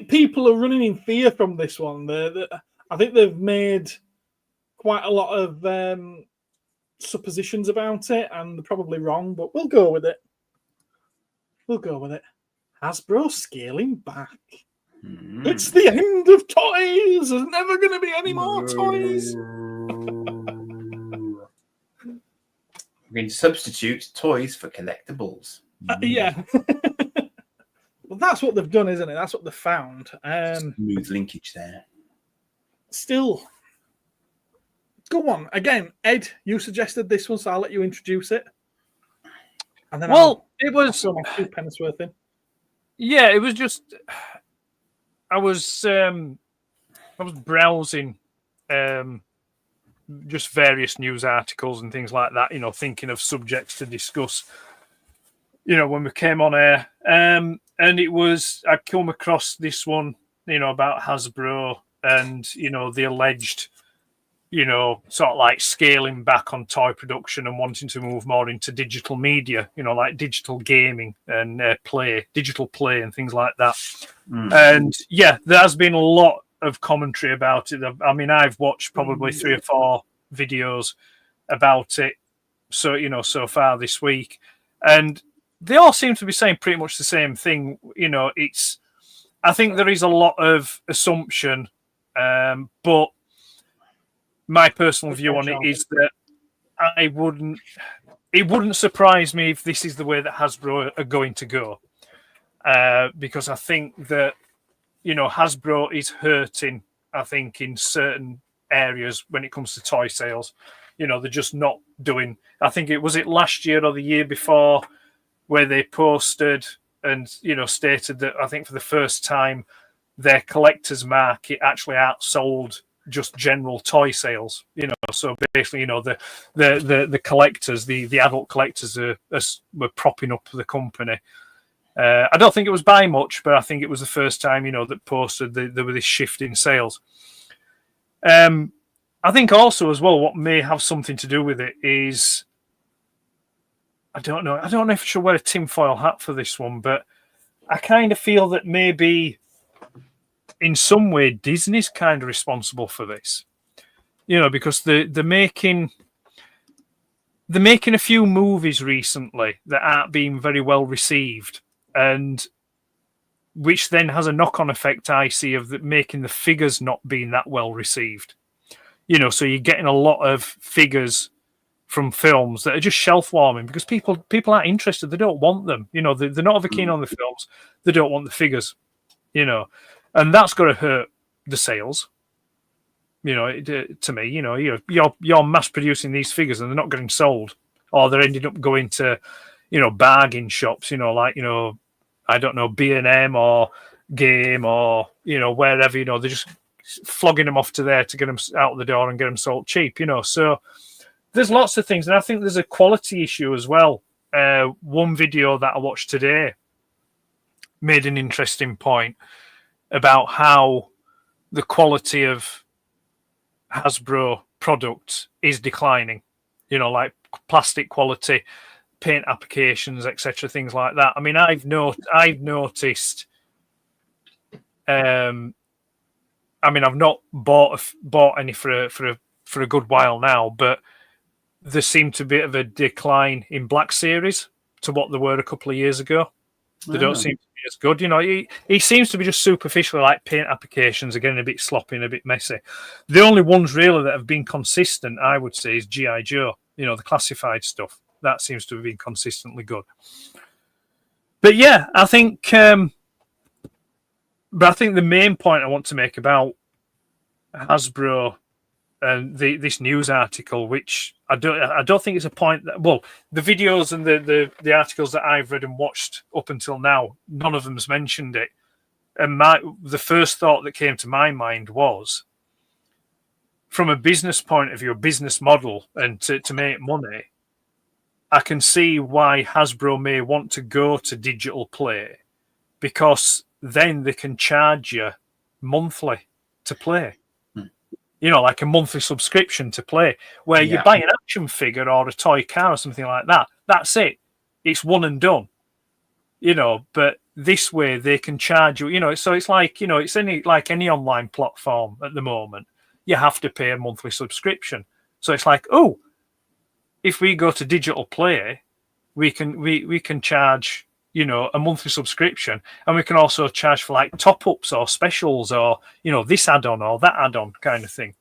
people are running in fear from this one. I think they've made quite a lot of suppositions about it, and they're probably wrong, but we'll go with it. Hasbro scaling back. It's the end of toys. There's never going to be any more toys. We're going to substitute toys for collectibles. Yeah. Well, that's what they've done, isn't it? That's what they've found. Smooth linkage there. Still, go on. Again, Ed, you suggested this one, so I'll let you introduce it. And then it was throw my 2 pence worth in. Yeah, it was just I was browsing just various news articles and things like that, thinking of subjects to discuss, when we came on air. And I'd come across this one, about Hasbro and, the alleged, sort of like scaling back on toy production and wanting to move more into digital media, like digital gaming and digital play and things like that. And yeah, there has been a lot of commentary about it. I mean, I've watched probably 3 or 4 videos about it. So, so far this week, and they all seem to be saying pretty much the same thing. I think there is a lot of assumption, but my personal view on it is that it wouldn't surprise me if this is the way that Hasbro are going to go, because I think that, Hasbro is hurting, I think, in certain areas when it comes to toy sales. They're just not doing, I think it was last year or the year before, where they posted and, stated that I think for the first time their collector's market actually outsold just general toy sales. So basically, the collectors, the adult collectors were propping up the company. I don't think it was by much, but I think it was the first time, that posted there was this shift in sales. I think also as well, what may have something to do with it is, I don't know if I should wear a tinfoil hat for this one, but I kind of feel that maybe in some way Disney's kind of responsible for this, because they're making a few movies recently that aren't being very well received, and which then has a knock-on effect, I see, of making the figures not being that well received. So you're getting a lot of figures from films that are just shelf warming because people aren't interested. They don't want them. They're not over keen on the films. They don't want the figures. And that's going to hurt the sales. To me, you're mass producing these figures and they're not getting sold, or they're ending up going to, bargain shops. I don't know, B&M or Game or wherever. They're just flogging them off to there to get them out the door and get them sold cheap. So there's lots of things, and I think there's a quality issue as well. One video that I watched today made an interesting point about how the quality of Hasbro product is declining. Like plastic quality, paint applications, etc., things like that. I mean, I've noticed. I've not bought any for a good while now, but there seemed to be a bit of a decline in Black Series to what they were a couple of years ago. They don't seem to be as good. He seems to be just superficially, like paint applications are getting a bit sloppy and a bit messy. The only ones really that have been consistent, I would say, is G.I. Joe. The classified stuff. That seems to have been consistently good. But yeah, I think the main point I want to make about Hasbro and this news article, which I don't think it's a point that, well, the videos and the articles that I've read and watched up until now, none of them's mentioned it. And the first thought that came to my mind was, from a business point of view, a business model, and to make money, I can see why Hasbro may want to go to digital play, because then they can charge you monthly to play. Like a monthly subscription to play, where you buy an action figure or a toy car or something like that. That's it. It's one and done. But this way they can charge you, so it's like, it's any online platform at the moment. You have to pay a monthly subscription. So it's like, if we go to digital play, we can charge, a monthly subscription, and we can also charge for like top-ups or specials or, this add-on or that add-on kind of thing.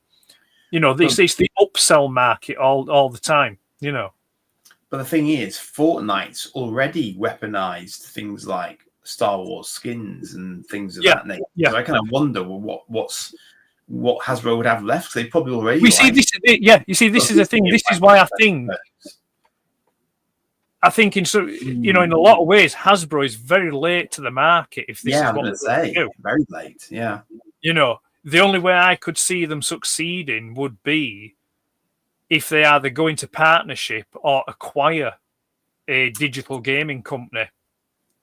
It's the upsell market all the time, But the thing is, Fortnite's already weaponized things like Star Wars skins and things of that nature. Yeah. So I kind of wonder what Hasbro would have left. They probably already. This is the thing. This is why I think in a lot of ways, Hasbro is very late to the market. If this is what they do, very late. Yeah. The only way I could see them succeeding would be if they either go into partnership or acquire a digital gaming company,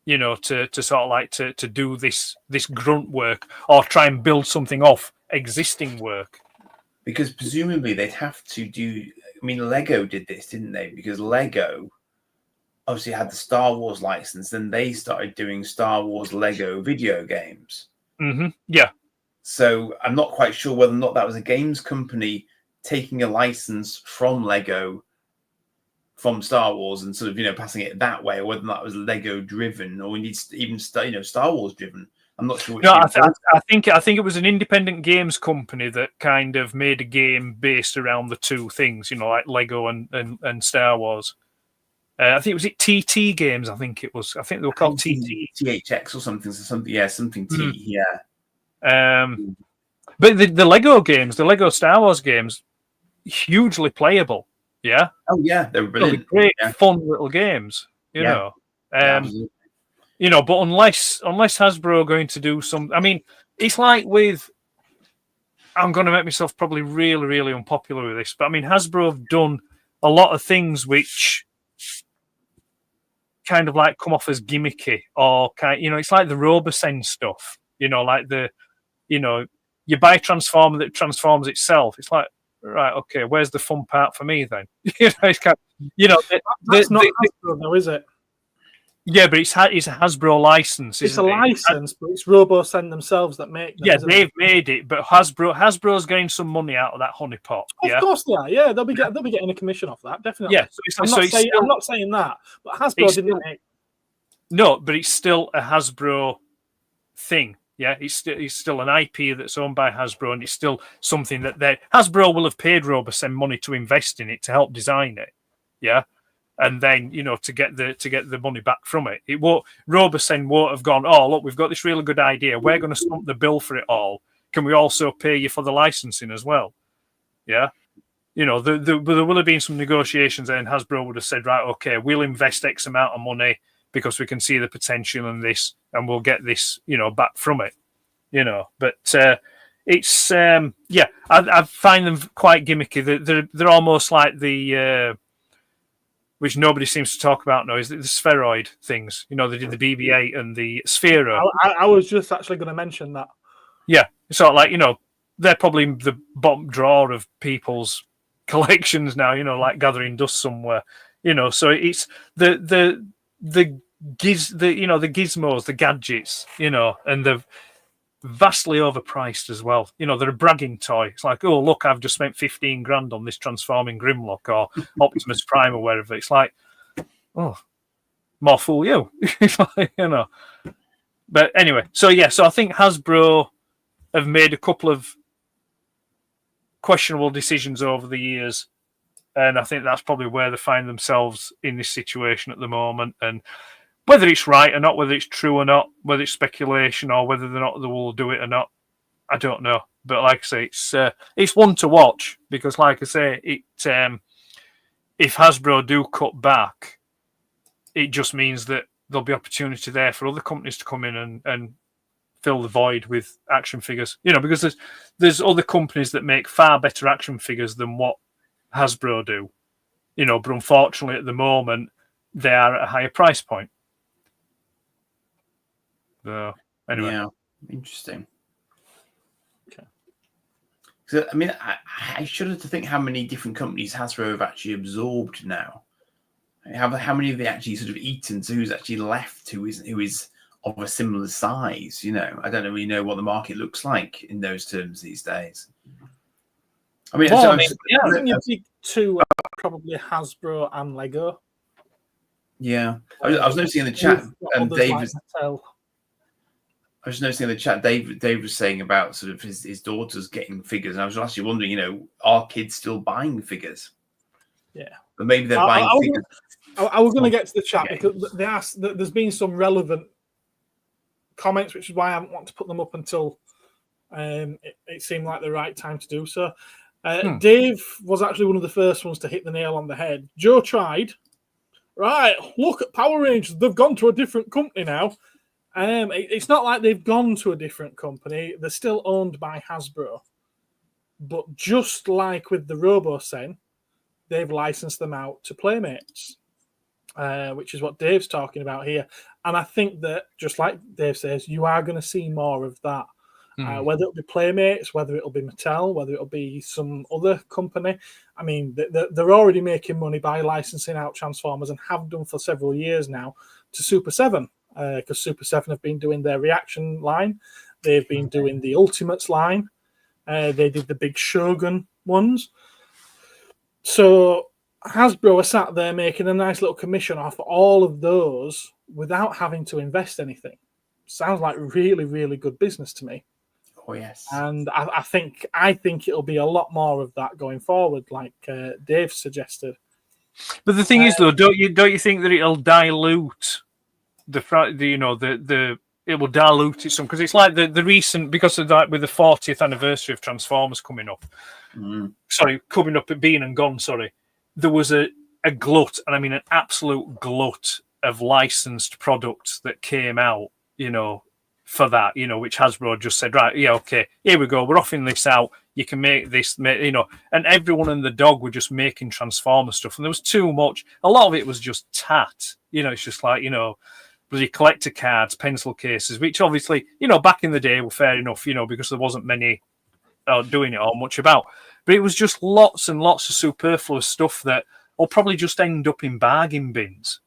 to sort of like to do this grunt work or try and build something off existing work. Because presumably they'd have to do. I mean, Lego did this, didn't they? Because Lego obviously had the Star Wars license, then they started doing Star Wars Lego video games. Mm-hmm. Yeah. So I'm not quite sure whether or not that was a games company taking a license from Lego, from Star Wars, and sort of passing it that way, or whether that was Lego driven, or indeed even Star Wars driven. I'm not sure. No, I think it was an independent games company that kind of made a game based around the two things, like Lego and Star Wars. I think was TT Games. I think it was. I think they were called TT, THX or something. Yeah, something T. Yeah. But the Lego games, the Lego Star Wars games, hugely playable. Yeah. Oh yeah, they're brilliant. Great, fun little games. You know. But unless Hasbro are going to do some, I mean, it's like with. I'm going to make myself probably really, really unpopular with this, but I mean, Hasbro have done a lot of things which kind of like come off as gimmicky or it's like the Robosen stuff, like you buy a transformer that transforms itself. It's like, right, okay, where's the fun part for me then? It's kind of, that's not Hasbro though, is it? Yeah, but it's a Hasbro license. It's a license, but it's Robosen themselves that make them. Yeah, they've made it, but Hasbro's getting some money out of that honeypot. Of course they are. Yeah, they'll be getting a commission off that, definitely. Yeah, I'm not saying that, but Hasbro didn't make. No, but it's still a Hasbro thing. Yeah, it's still an IP that's owned by Hasbro, and it's still something that Hasbro will have paid Robosen money to invest in it to help design it. Yeah. And then, to get the money back from it. Robosen won't have gone, oh, look, we've got this really good idea. We're going to stump the bill for it all. Can we also pay you for the licensing as well? Yeah. There will have been some negotiations and Hasbro would have said, right, okay, we'll invest X amount of money because we can see the potential in this and we'll get this, back from it. But it's, I find them quite gimmicky. They're almost like the... which nobody seems to talk about now, is the spheroid things. They did the BB-8 and the Sphero. I was just actually going to mention that. Yeah, it's sort of like, they're probably the bottom drawer of people's collections now, like gathering dust somewhere. So it's the gizmos, the gadgets, and the vastly overpriced as well. They're a bragging toy. It's like, oh, look, I've just spent 15 grand on this transforming Grimlock or Optimus Prime or wherever. It's like, oh, more fool you. But anyway, so I think Hasbro have made a couple of questionable decisions over the years, and I think that's probably where they find themselves in this situation at the moment. And whether it's right or not, whether it's true or not, whether it's speculation or whether they will do it or not, I don't know. But like I say, it's one to watch because, like I say, if Hasbro do cut back, it just means that there'll be opportunity there for other companies to come in and fill the void with action figures. Because there's other companies that make far better action figures than what Hasbro do. But unfortunately, at the moment, they are at a higher price point. So, anyway. Yeah, interesting. Okay. So, I mean, I shudder to think how many different companies Hasbro have actually absorbed now. How many have they actually sort of eaten? So who's actually left? Who is of a similar size? I don't really know what the market looks like in those terms these days. I mean, I think your big two are probably Hasbro and Lego. Yeah, I was noticing in the chat, Dave. Like I was noticing in the chat, Dave was saying about sort of his daughters getting figures, and I was actually wondering, are kids still buying figures? Yeah, but maybe they're buying figures. I was going to get to the chat because they asked. There's been some relevant comments, which is why I haven't wanted to put them up until it seemed like the right time to do so. Dave was actually one of the first ones to hit the nail on the head. Joe tried. Right, look at Power Rangers. They've gone to a different company now. It's not like they've gone to a different company. They're still owned by Hasbro. But just like with the Robosen, they've licensed them out to Playmates, which is what Dave's talking about here. And I think that, just like Dave says, you are going to see more of that. Whether it'll be Playmates, whether it'll be Mattel, whether it'll be some other company. I mean, they're already making money by licensing out Transformers and have done for several years now to Super 7. Because Super 7 have been doing their reaction line. They've been doing the Ultimates line. They did the big Shogun ones. So Hasbro are sat there making a nice little commission off all of those without having to invest anything. Sounds like really, really good business to me. Oh, yes. And I think it'll be a lot more of that going forward, like Dave suggested. But the thing is, though, don't you think that it'll dilute it will dilute it some, because it's like the recent, because of that, with the 40th anniversary of Transformers coming up, coming up, being and gone, there was a glut, and I mean an absolute glut of licensed products that came out, for that, which Hasbro just said, right, yeah, okay, here we go, we're offering this out, you can make this, and everyone and the dog were just making Transformer stuff, and there was too much. A lot of it was just tat, it's just like, bloody collector cards, pencil cases, which obviously, back in the day were fair enough, because there wasn't many doing it or much about. But it was just lots and lots of superfluous stuff that will probably just end up in bargain bins.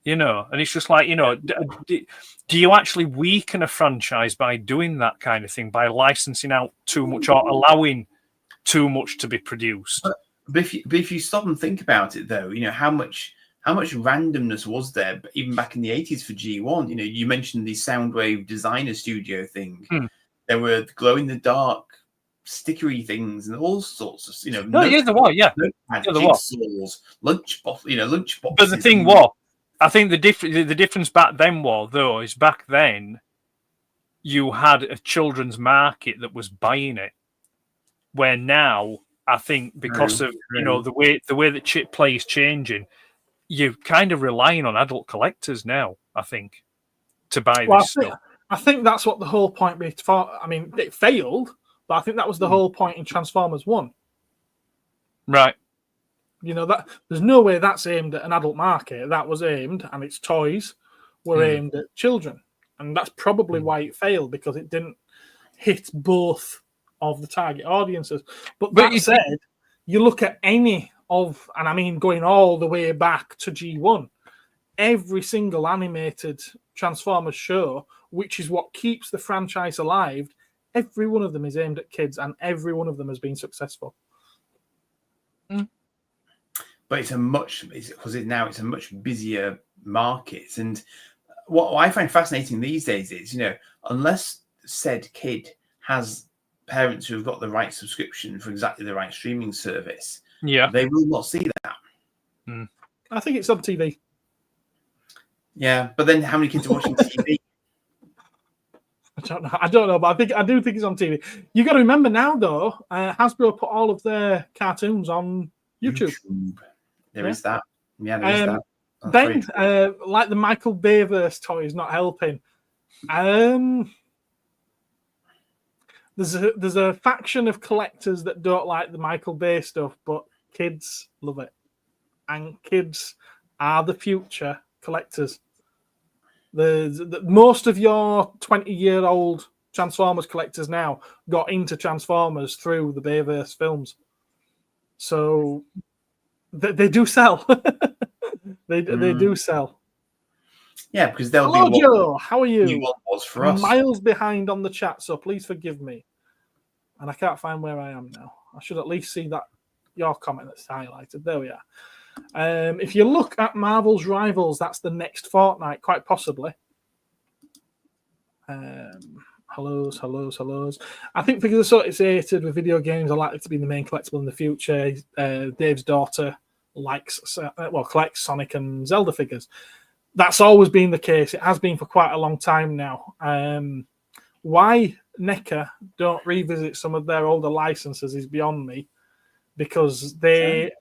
And it's just like, do you actually weaken a franchise by doing that kind of thing, by licensing out too much or allowing too much to be produced? But if you stop and think about it, though, how much randomness was there even back in the 80s for G1? You mentioned the Soundwave Designer Studio thing. There were glow-in-the-dark stickery things and all sorts of, there were, yeah. Jigsaws, lunchboxes. But the thing was, I think the difference back then is back then you had a children's market that was buying it, where now I think because of the way that chip play is changing, you're kind of relying on adult collectors now, I think, to buy this stuff. I think that's what the whole point before. I mean, it failed, but I think that was the whole point in Transformers 1. Right. That there's no way that's aimed at an adult market. That was aimed, and its toys were aimed at children, and that's probably why it failed, because it didn't hit both of the target audiences. But that said, you look at any of, and I mean going all the way back to G1, every single animated Transformers show, which is what keeps the franchise alive, every one of them is aimed at kids, and every one of them has been successful. But it's a much busier market. And what I find fascinating these days is, unless said kid has parents who have got the right subscription for exactly the right streaming service, they will not see that. I think it's on TV. Yeah, but then how many kids are watching TV? I don't know, but I do think it's on TV. You got to remember now, though, Hasbro put all of their cartoons on YouTube. There is that. Yeah, there is that. Then, like the Michael Bayverse toy is not helping. There's a faction of collectors that don't like the Michael Bay stuff, but kids love it, and kids are the future collectors. The most of your 20-year-old Transformers collectors now got into Transformers through the Bayverse films, so they do sell. they do sell. Yeah, because they'll Hello, be Joe. How are you? Was for us. Miles behind on the chat, so please forgive me. And I can't find where I am now. I should at least see that your comment that's highlighted. There we are. If you look at Marvel's Rivals, that's the next fortnight, quite possibly. Hellos. I think figures associated with video games are likely to be the main collectible in the future. Dave's daughter collects Sonic and Zelda figures. That's always been the case. It has been for quite a long time now. Why NECA don't revisit some of their older licenses is beyond me, because they...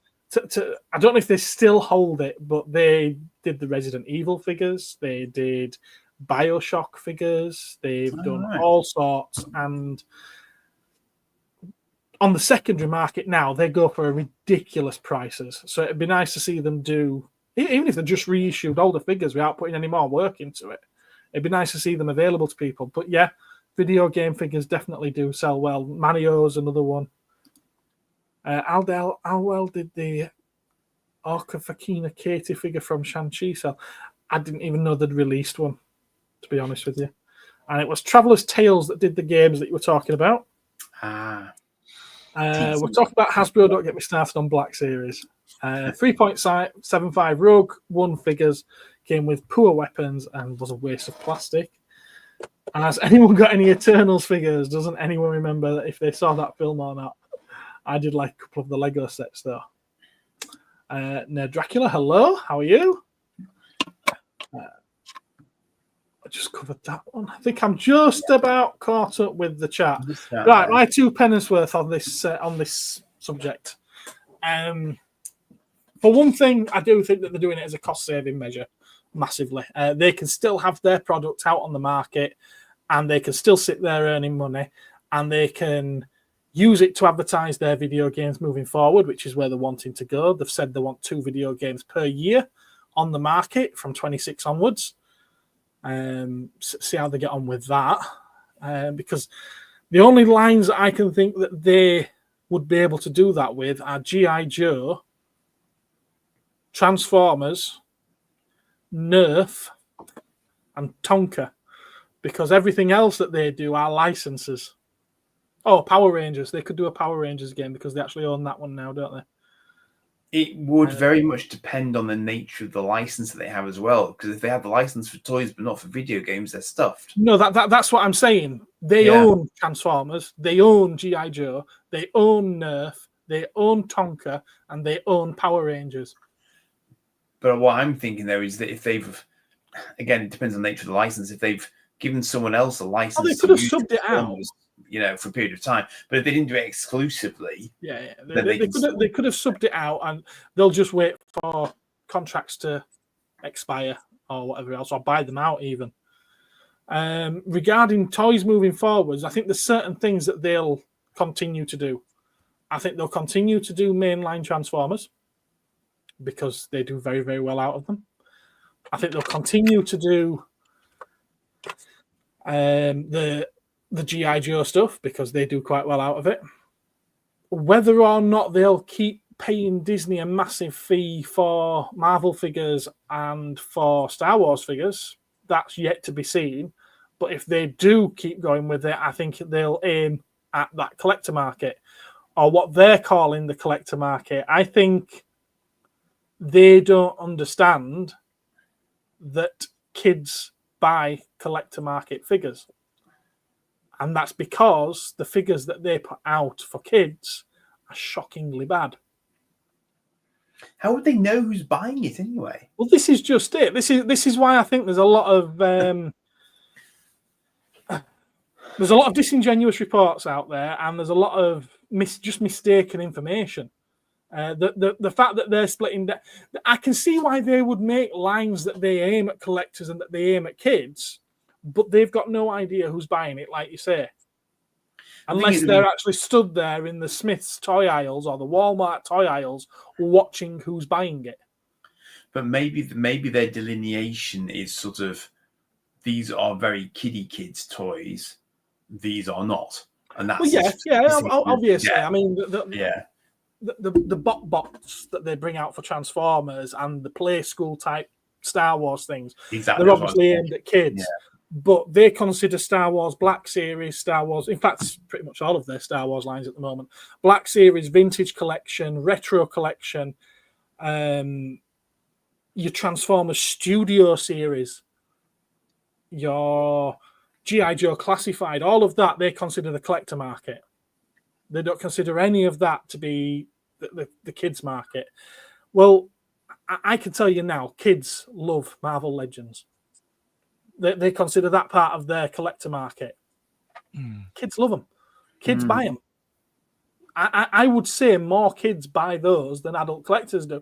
I don't know if they still hold it, but they did the Resident Evil figures. They did BioShock figures. They've done all sorts. And on the secondary market now, they go for ridiculous prices. So it'd be nice to see them do, even if they just reissued older figures without putting any more work into it, it'd be nice to see them available to people. But yeah, video game figures definitely do sell well. Mario's another one. How well did the Orca Fakina Katie figure from Shang-Chi sell? I didn't even know they'd released one, to be honest with you. And it was Traveller's Tales that did the games that you were talking about. We're talking about Hasbro. Don't get me started on Black Series. 3.75 Rogue One figures came with poor weapons and was a waste of plastic. And has anyone got any Eternals figures? Doesn't anyone remember if they saw that film or not? I did like a couple of the Lego sets, though. Nerd Dracula, hello. How are you? I just covered that one. I think I'm just about caught up with the chat. Right, my 2 pennies worth on this subject. For one thing, I do think that they're doing it as a cost-saving measure, massively. They can still have their products out on the market, and they can still sit there earning money, and they can use it to advertise their video games moving forward, which is where they're wanting to go. They've said they want 2 video games per year on the market from 26 onwards. See how they get on with that. Because the only lines that I can think that they would be able to do that with are G.I. Joe, Transformers, Nerf, and Tonka. Because everything else that they do are licenses. Oh, Power Rangers. They could do a Power Rangers game because they actually own that one now, don't they? It would very much depend on the nature of the license that they have as well. Because if they have the license for toys but not for video games, they're stuffed. No, that's what I'm saying. They own Transformers, they own G.I. Joe, they own Nerf, they own Tonka, and they own Power Rangers. But what I'm thinking, though, is that if they've... Again, it depends on the nature of the license. If they've given someone else a license... they could have subbed it out. For a period of time. But if they didn't do it exclusively... Yeah. They could have subbed it out, and they'll just wait for contracts to expire or whatever else, or buy them out even. Regarding toys moving forwards, I think there's certain things that they'll continue to do. I think they'll continue to do mainline Transformers because they do very, very well out of them. I think they'll continue to do the G.I. Joe stuff because they do quite well out of it. Whether or not they'll keep paying Disney a massive fee for Marvel figures and for Star Wars figures, that's yet to be seen. But if they do keep going with it, I think they'll aim at that collector market, or what they're calling the collector market. I think they don't understand that kids buy collector market figures. And that's because the figures that they put out for kids are shockingly bad. How would they know who's buying it anyway? Well, this is just it. This is why I think there's a lot of disingenuous reports out there, and there's a lot of just mistaken information. The fact that they're splitting that, I can see why they would make lines that they aim at collectors and that they aim at kids, but they've got no idea who's buying it, like you say. Unless they're actually stood there in the Smith's toy aisles or the Walmart toy aisles watching who's buying it. But maybe their delineation is sort of, these are very kids' toys, these are not. And that's obviously. Yeah. I mean, the box that they bring out for Transformers and the play school type Star Wars things, they're obviously aimed at kids. Yeah. But they consider Star Wars Black Series, Star Wars, in fact, pretty much all of their Star Wars lines at the moment, Black Series, Vintage Collection, Retro Collection, your Transformers Studio Series, your G.I. Joe Classified, all of that they consider the collector market. They don't consider any of that to be the kids market. Well, I can tell you now, kids love Marvel Legends. They consider that part of their collector market. Kids love them. Kids buy them. I would say more kids buy those than adult collectors do.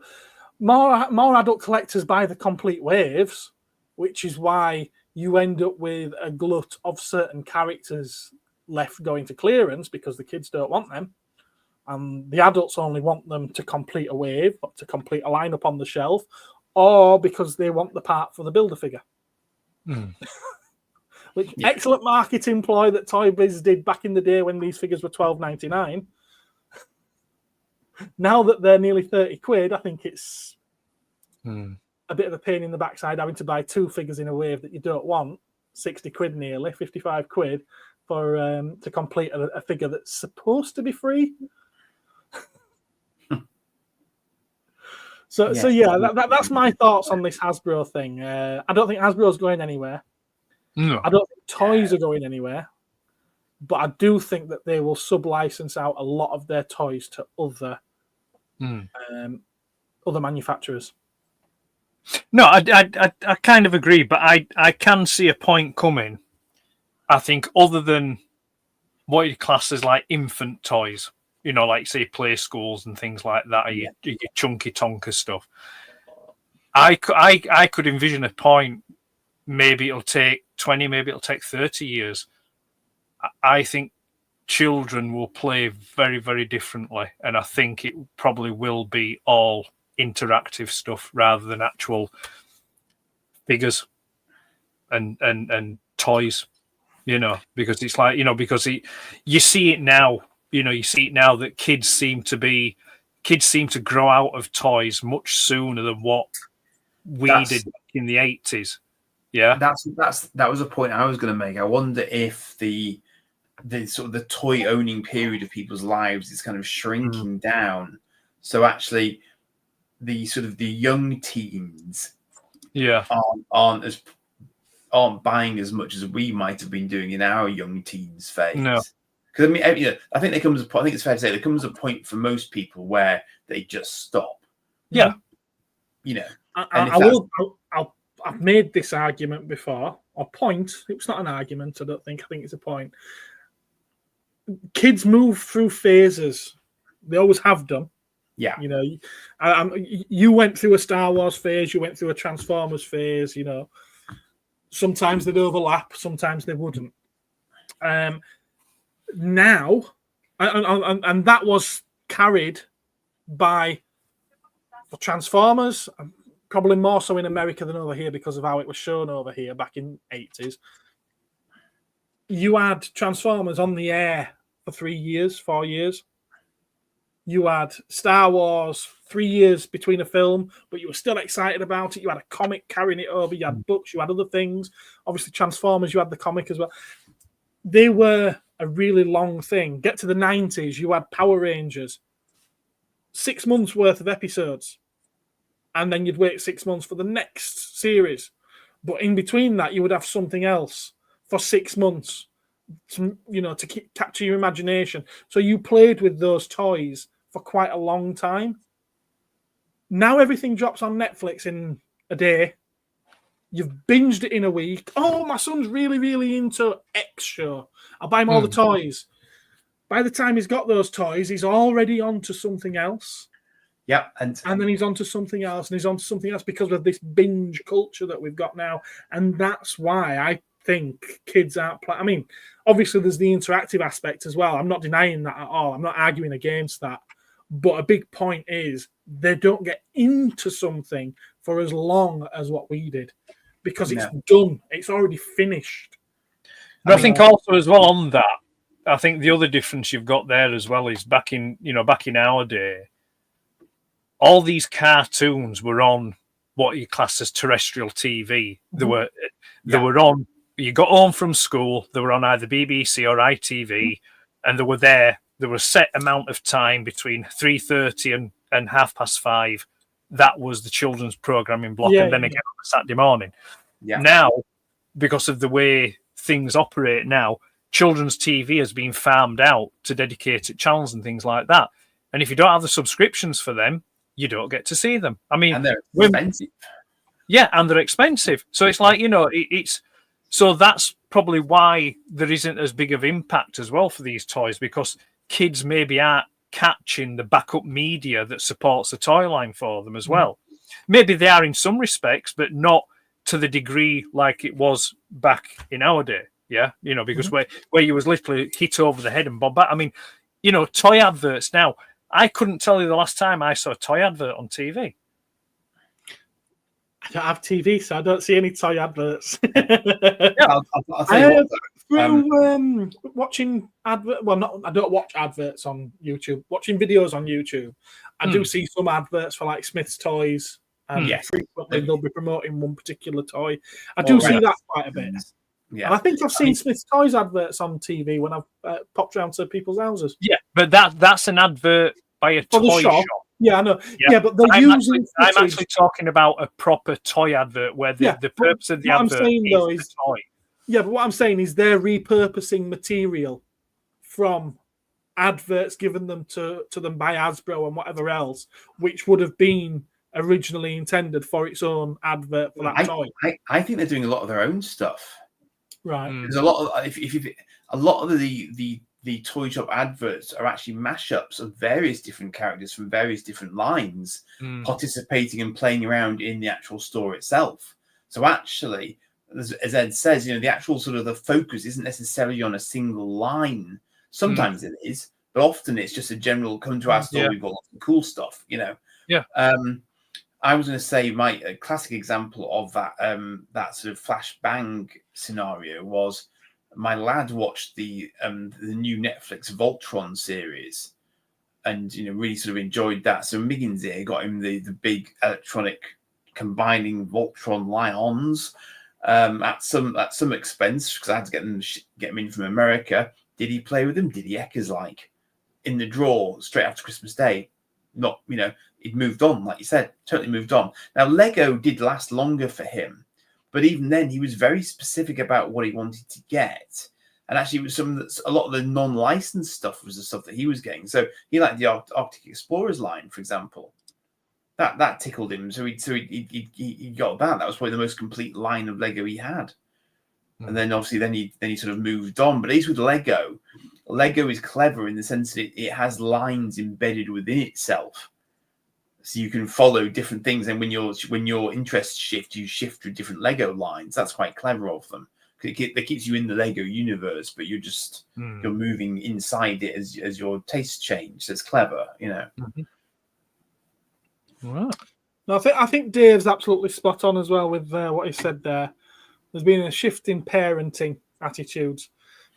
More adult collectors buy the complete waves, which is why you end up with a glut of certain characters left going to clearance because the kids don't want them. And the adults only want them to complete a wave, to complete a lineup on the shelf, or because they want the part for the Build-A-Figure. Excellent marketing ploy that Toy Biz did back in the day when these figures were $12.99. Now that they're nearly 30 quid, I think it's a bit of a pain in the backside having to buy 2 figures in a wave that you don't want, 60 quid nearly, 55 quid for to complete a figure that's supposed to be free. So that's my thoughts on this Hasbro thing. I don't think Hasbro's going anywhere. No. I don't think toys are going anywhere. But I do think that they will sub-license out a lot of their toys to other manufacturers. No, I kind of agree, but I can see a point coming. I think other than what you class as like infant toys, you know, like say play schools and things like that, or your chunky Tonka stuff. I could envision a point. Maybe it'll take 20, maybe it'll take 30 years. I think children will play very, very differently, and I think it probably will be all interactive stuff rather than actual figures and toys. Because it's like, because you see it now. You see it now that kids seem to grow out of toys much sooner than what we did in the 80s. Yeah, that was a point I was going to make. I wonder if the sort of the toy owning period of people's lives is kind of shrinking down. So actually, the sort of the young teens, aren't buying as much as we might have been doing in our young teens phase. No. Because I think there comes a point. I think it's fair to say there comes a point for most people where they just stop. Yeah. I've made this argument before. Or point. It's not an argument. I don't think. I think it's a point. Kids move through phases. They always have done. Yeah. You went through a Star Wars phase. You went through a Transformers phase. Sometimes they'd overlap. Sometimes they wouldn't. Now, and that was carried by the Transformers, probably more so in America than over here because of how it was shown over here back in the 80s. You had Transformers on the air for 4 years. You had Star Wars 3 years between a film, but you were still excited about it. You had a comic carrying it over. You had books. You had other things. Obviously, Transformers, you had the comic as well. They were a really long thing. Get to the 90s, you had Power Rangers. 6 months worth of episodes. And then you'd wait 6 months for the next series. But in between that, you would have something else for 6 months, to capture your imagination. So you played with those toys for quite a long time. Now everything drops on Netflix in a day. You've binged it in a week. Oh, my son's really, really into X show. I'll buy him all the toys. By the time he's got those toys, he's already onto something else. Yeah. And then he's onto something else, and he's onto something else because of this binge culture that we've got now. And that's why I think kids aren't playing. I mean, obviously there's the interactive aspect as well. I'm not denying that at all. I'm not arguing against that. But a big point is they don't get into something for as long as what we did because it's done. It's already finished. But I think also as well on that, I think the other difference you've got there as well is back in our day, all these cartoons were on what you class as terrestrial TV. They were on. You got home from school. They were on either BBC or ITV, and they were there. There was a set amount of time between 3:30 and 5:30. That was the children's programming block, and then again on a Saturday morning. Yeah. Now, because of the way things operate now, children's TV has been farmed out to dedicated channels and things like that. And if you don't have the subscriptions for them, you don't get to see them. I mean, and they're expensive. Yeah, and they're expensive. So it's like, it's so that's probably why there isn't as big of impact as well for these toys, because kids maybe aren't catching the backup media that supports the toy line for them as well. Maybe they are in some respects, but not to the degree like it was back in our day. Yeah, because where you was literally hit over the head and bob back. I mean, toy adverts now. I couldn't tell you the last time I saw a toy advert on TV. I don't have TV, so I don't see any toy adverts. I'll tell you through watching advert. Well, I don't watch adverts on YouTube. Watching videos on YouTube, I do see some adverts for like Smith's Toys, and frequently they'll be promoting one particular toy. I do see that quite a bit. Yeah, and I think I've seen Smith's Toys adverts on TV when I've popped around to people's houses. Yeah, but that's an advert by a toy shop. Yeah, I know. Yeah, but they're using. I'm actually talking about a proper toy advert where the purpose of the advert is the toy. Yeah, but what I'm saying is they're repurposing material from adverts given them to them by Hasbro and whatever else, which would have been originally intended for its own advert for that toy. I think they're doing a lot of their own stuff. Right. There's a lot of a lot of the toy shop adverts are actually mashups of various different characters from various different lines participating and playing around in the actual store itself. So actually, as Ed says, the actual sort of the focus isn't necessarily on a single line Sometimes it is, but often it's just a general come to our store. Yeah. We've got lots of cool stuff, Yeah. I was going to say a classic example of that that sort of flash bang scenario was my lad watched the new Netflix Voltron series, and really sort of enjoyed that. So Miggins here got him the big electronic combining Voltron Lions at some expense, because I had to get them in from America. Did he play with them? Did he Eckers like in the drawer straight after Christmas Day? Not, he'd moved on, like you said, totally moved on. Now, Lego did last longer for him, but even then, he was very specific about what he wanted to get. And actually, it was a lot of the non-licensed stuff was the stuff that he was getting. So he liked the Arctic Explorers line, for example. That tickled him. So he got that. That was probably the most complete line of Lego he had. And then obviously he sort of moved on. But at least with Lego is clever in the sense that it has lines embedded within itself, so you can follow different things. And when your interests shift, you shift through different Lego lines. That's quite clever of them. It keeps you in the Lego universe, but you're moving inside it as your tastes change. So it's clever, Right. No, I think Dave's absolutely spot on as well with what he said there. There's been a shift in parenting attitudes.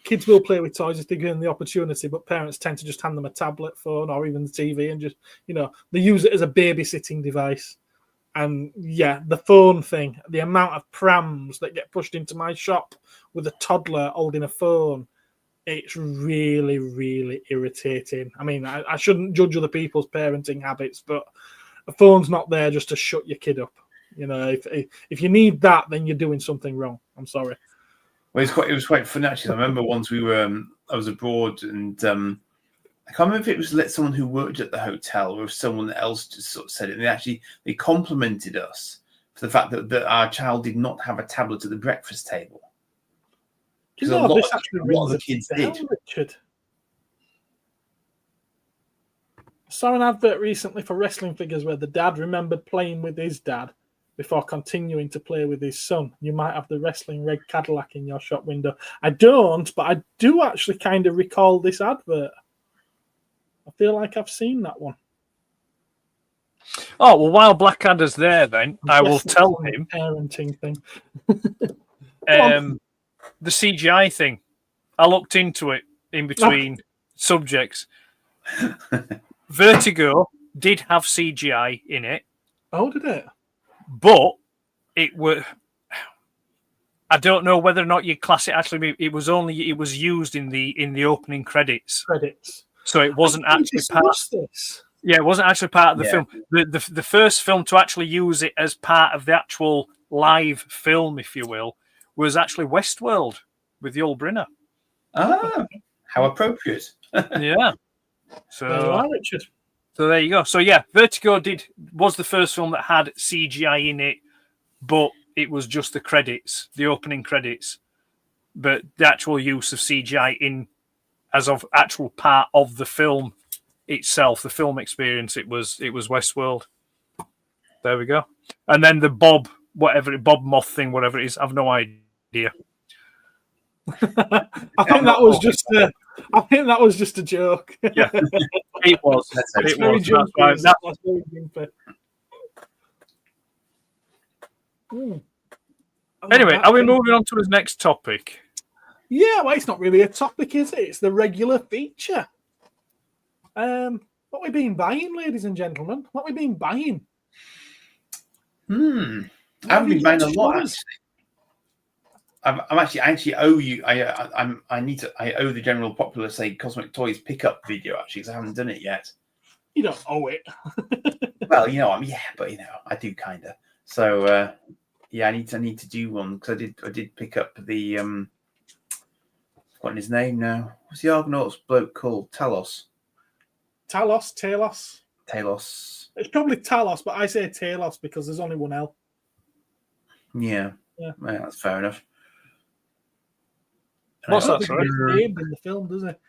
Kids will play with toys if they're given the opportunity, but parents tend to just hand them a tablet, phone, or even the TV, and just, they use it as a babysitting device. And yeah, the phone thing, the amount of prams that get pushed into my shop with a toddler holding a phone, it's really, really irritating. I mean, I shouldn't judge other people's parenting habits, but a phone's not there just to shut your kid up. If you need that, then you're doing something wrong. I'm sorry. Well, it was quite fun actually. I remember once I was abroad, and I can't remember if it was someone who worked at the hotel or if someone else just sort of said it. And they complimented us for the fact that our child did not have a tablet at the breakfast table. Because a lot of the kids did. Richard. I saw an advert recently for wrestling figures where the dad remembered playing with his dad before continuing to play with his son. You might have the wrestling red Cadillac in your shop window. I don't, but I do actually kind of recall this advert. I feel like I've seen that one. Oh, well, while Blackadder's there, then, I will tell him. Parenting thing. The CGI thing. I looked into it in between subjects. Vertigo did have CGI in it. Oh, did it? But it were. I don't know whether or not you class it. Actually, it was used in the opening credits. So it wasn't actually part. Yeah, it wasn't actually part of the film. The first film to actually use it as part of the actual live film, if you will, was actually Westworld with Yul Brynner. Ah, how appropriate! Yeah. So there you are, Richard. So there you go. So yeah, Vertigo was the first film that had CGI in it, but it was just the credits, the opening credits. But the actual use of CGI as of actual part of the film itself, the film experience, it was Westworld. There we go. And then the Bob Moth thing, whatever it is, I've no idea. I think that was just a joke. Yeah, it was. That's very jumpy. Anyway, are we moving on to his next topic? Yeah, well, it's not really a topic, is it? It's the regular feature. What we been buying, ladies and gentlemen? What we been buying? I haven't been buying a lot, actually. I actually owe you. I owe the general popular Cosmic Toys pickup video actually, because I haven't done it yet. You don't owe it. Well, but I do kind of. So I need to do one, because I did pick up the what's his name now? What's the Argonauts bloke called? Talos. Talos. It's probably Talos, but I say Talos because there's only one L. Yeah, that's fair enough. What's that? Sorry, named in the film, does it?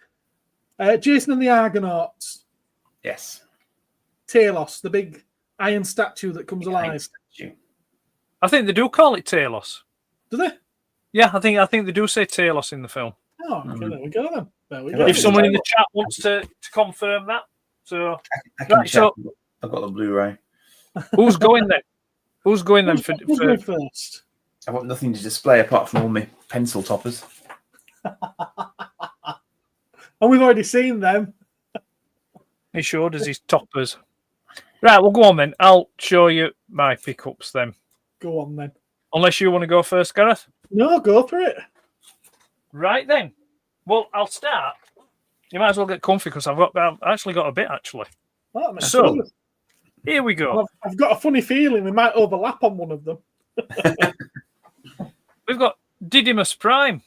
Jason and the Argonauts. Yes. Talos, the big iron statue that comes alive. I think they do call it Talos. Do they? Yeah, I think they do say Talos in the film. Oh, okay, there we go then. There we Yeah, go. If someone in the chat wants to confirm that, so I can Right, check. so- I've got the Blu-ray. who's going then? Who's going then Who's for going first? I've got nothing to display apart from all my pencil toppers. And we've already seen them. He showed us his toppers. Right, well, go on then. I'll show you my pickups then. Go on then. Unless you want to go first, Gareth. No, go for it. Right then. Well, I'll start. You might as well get comfy because I've actually got a bit actually. Oh, that makes So- sense. Here we go. I've got a funny feeling we might overlap on one of them. We've got Didymus Prime.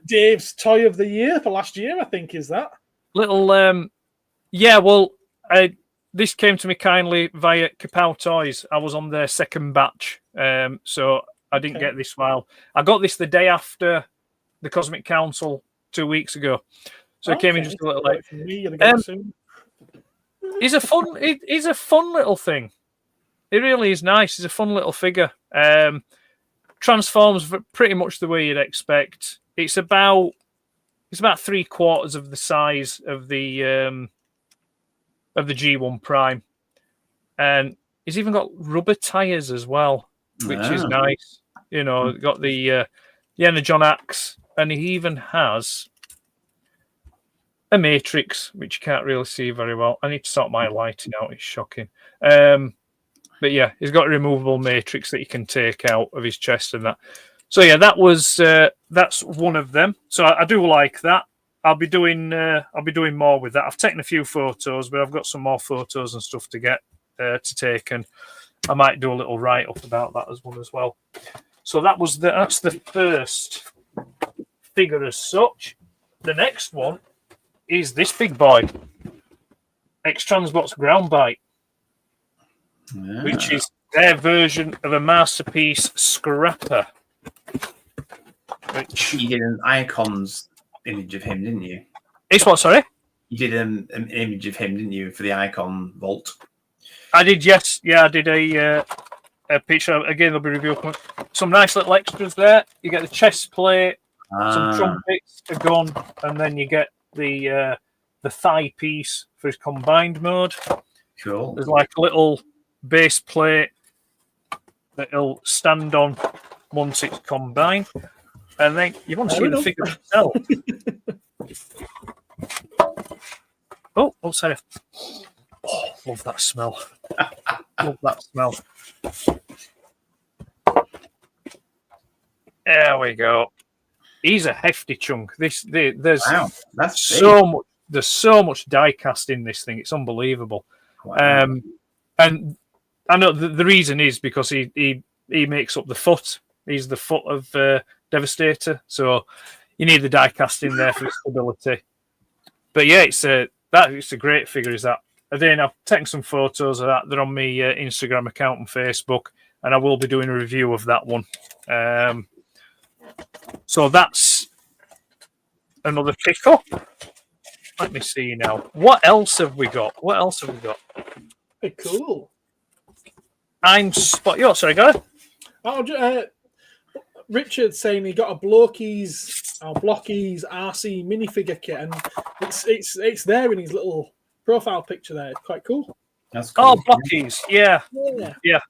Dave's toy of the year for last year, I think, is that. Little, yeah. Well, this came to me kindly via Kapow Toys. I was on their second batch, so I didn't Okay. get this file. I got this the day after the Cosmic Council 2 weeks ago, so it came in Okay. just a little late. Right, for me, you're gonna get it soon. It's a fun. It is a fun little thing. It really is nice. It's a fun little figure. Transforms pretty much the way you'd expect. It's about 3/4 of the size of the G1 Prime, and he's even got rubber tires as well, which is Ah. nice. You know, got the Energon axe, and he even has a matrix, which you can't really see very well. I need to sort my lighting out. It's shocking. But yeah, he's got a removable matrix that you can take out of his chest and that. So yeah, that's one of them. So I do like that. I'll be doing more with that. I've taken a few photos, but I've got some more photos and stuff to get to take, and I might do a little write up about that as one as well. So that's the first figure as such. The next one is this big boy, X-Transbots Groundbite, Yeah. which is their version of a Masterpiece Scrapper. Which You did an Icons image of him, didn't you? is what? Sorry, You did an image of him, didn't you, for the Icon Vault? I did. Yes, yeah, I did a picture. Again, there'll be review. Some nice little extras there. You get the chest plate, some trumpets, a gun, and then you get the thigh piece for his combined mode. Cool. There's like a little base plate that he'll stand on once it's combined. And then you want to see the figure itself. Oh, sorry. Oh, love that smell. Love that smell. There we go. He's a hefty chunk. There's Wow, that's big. so much. There's so much die cast in this thing. It's unbelievable. Wow. And I know the reason is because he makes up the foot. He's the foot of Devastator, so you need the die cast in there for the stability. But yeah, it's a great figure. Is that? Again, I've taken some photos of that. They're on my Instagram account and Facebook, and I will be doing a review of that one. So that's another pickup. Let me see now. What else have we got? Hey, cool. I'm spot. Yo, sorry, go ahead. Richard saying he got a Blockies RC minifigure kit, and it's there in his little profile picture there. It's quite cool. That's cool. Oh, Blockies. Yeah. Yeah.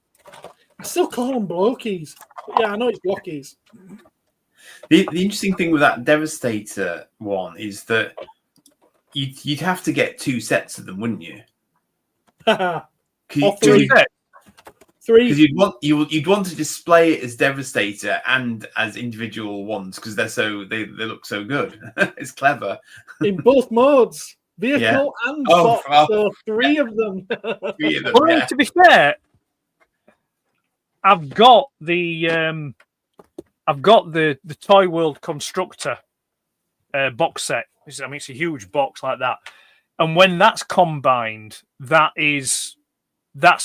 I still call them Blockies. But yeah, I know it's Blockies. The interesting thing with that Devastator one is that you'd have to get 2 sets of them, wouldn't you? Or Because three. you'd want to display it as Devastator and as individual ones because they look so good. It's clever. In both modes, vehicle Yeah. and Oh, bot. wow. So 3 of them. 3 of them, Well, yeah. to be fair, I've got the Toy World Constructor box set. I mean, it's a huge box like that, and when that's combined, that's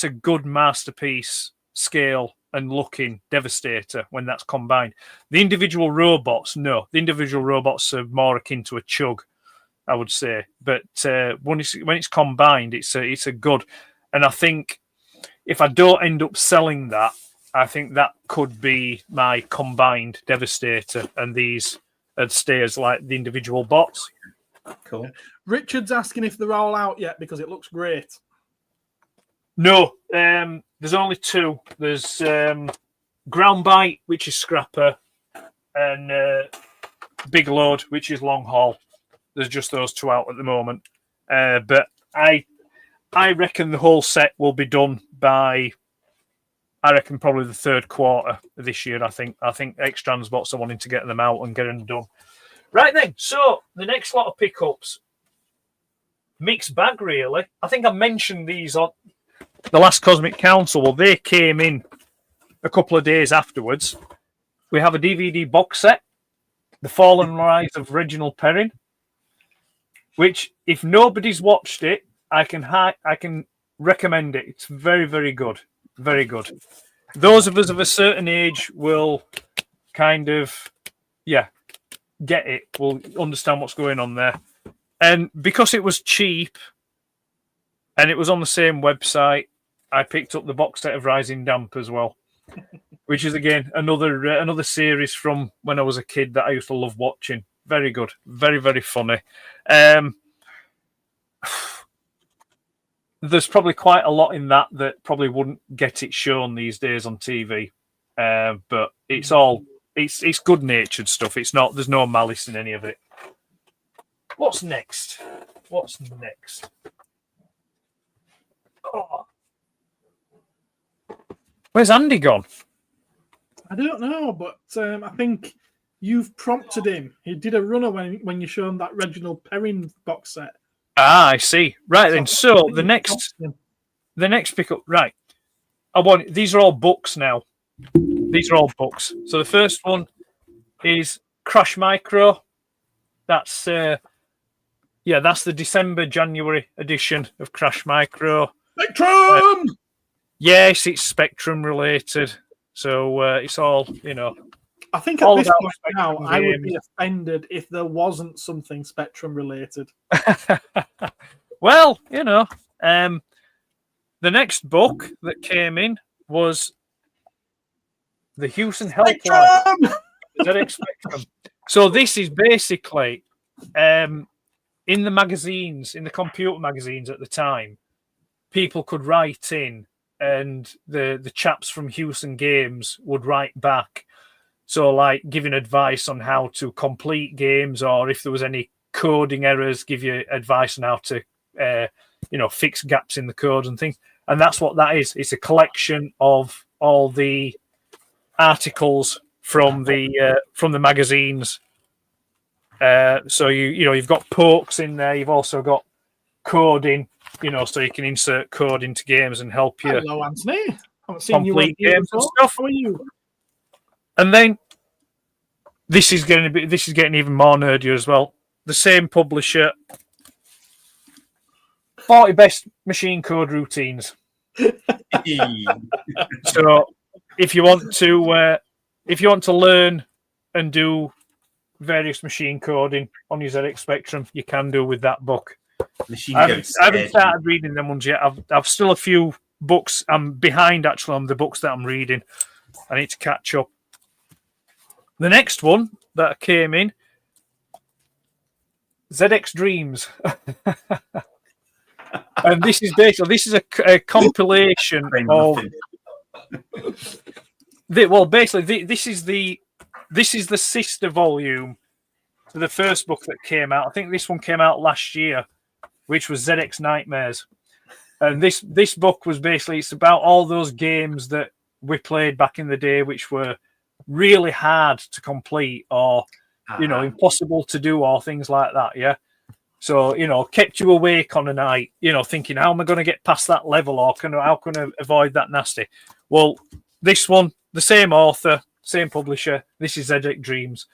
a good Masterpiece scale and looking Devastator when that's combined. The individual robots, no, the individual robots are more akin to a Chug, I would say. But when it's combined, it's a good. And I think if I don't end up selling that, I think that could be my combined Devastator, and these would stay as like the individual bots. Cool. Richard's asking if they're all out yet because it looks great. No, there's only two. There's Ground Bite, which is Scrapper, and Big Load, which is Long Haul. There's just those two out at the moment. But I reckon the whole set will be done by, I reckon, probably the third quarter of this year. I think X-Transbots are wanting to get them out and get them done. Right then, so the next lot of pickups, mixed bag really. I think I mentioned these on the last Cosmic Council. Well, they came in a couple of days afterwards. We have a DVD box set, The Fallen Rise of Reginald Perrin, which, if nobody's watched it, I can recommend it. It's very, very good. Very good. Those of us of a certain age will kind of, get it. We'll understand what's going on there. And because it was cheap and it was on the same website, I picked up the box set of Rising Damp as well, which is, again, another series from when I was a kid that I used to love watching. Very good. Very, very funny. There's probably quite a lot in that probably wouldn't get it shown these days on TV. But it's good-natured stuff. There's no malice in any of it. What's next? Oh. Where's Andy gone? I don't know, but I think you've prompted him. He did a runner when you showed him that Reginald Perrin box set. Ah, I see. Right then. So the next pickup. Right. These are all books now. These are all books. So the first one is Crash Micro. That's the January edition of Crash Micro. Spectrum. Yes, it's Spectrum related. So it's all, I think at this point now, I would be offended if there wasn't something Spectrum related. Well, the next book that came in was the Houston Helpline. ZX Spectrum. So this is basically in the magazines, in the computer magazines at the time, people could write in, and the chaps from Houston Games would write back. So, like, giving advice on how to complete games, or if there was any coding errors, give you advice on how to, fix gaps in the code and things. And that's what that is. It's a collection of all the articles from the magazines. So you've got pokes in there. You've also got coding. So you can insert code into games and help you. Hello, Anthony. I haven't seen complete you games and stuff. How are you? And then this is getting even more nerdier as well. The same publisher, 40 best machine code routines. So if you want to learn and do various machine coding on your ZX Spectrum, you can do with that book. I haven't started reading them ones yet. I've still a few books. I'm behind actually on the books that I'm reading. I need to catch up. The next one that came in, ZX Dreams. And this is a compilation of. This is the sister volume to the first book that came out. I think this one came out last year, which was ZX Nightmares. And this book was it's about all those games that we played back in the day, which were really hard to complete or impossible to do or things like that. Yeah. So, kept you awake on a night, thinking, how am I going to get past that level, or how can I avoid that nasty? Well, this one, the same author, same publisher, this is ZX Dreams.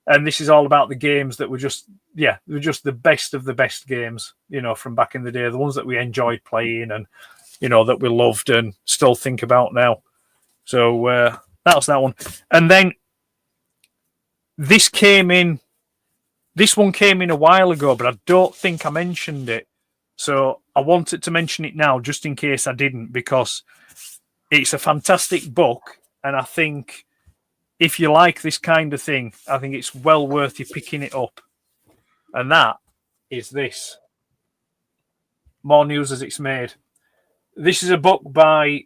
And this is all about the games that were just the best of the best games, from back in the day, the ones that we enjoyed playing and, that we loved and still think about now. So that was that one. And then this one came in a while ago, but I don't think I mentioned it. So I wanted to mention it now, just in case I didn't, because it's a fantastic book, and I think if you like this kind of thing, I think it's well worth you picking it up. And that is this. More News as It's Made. This is a book by,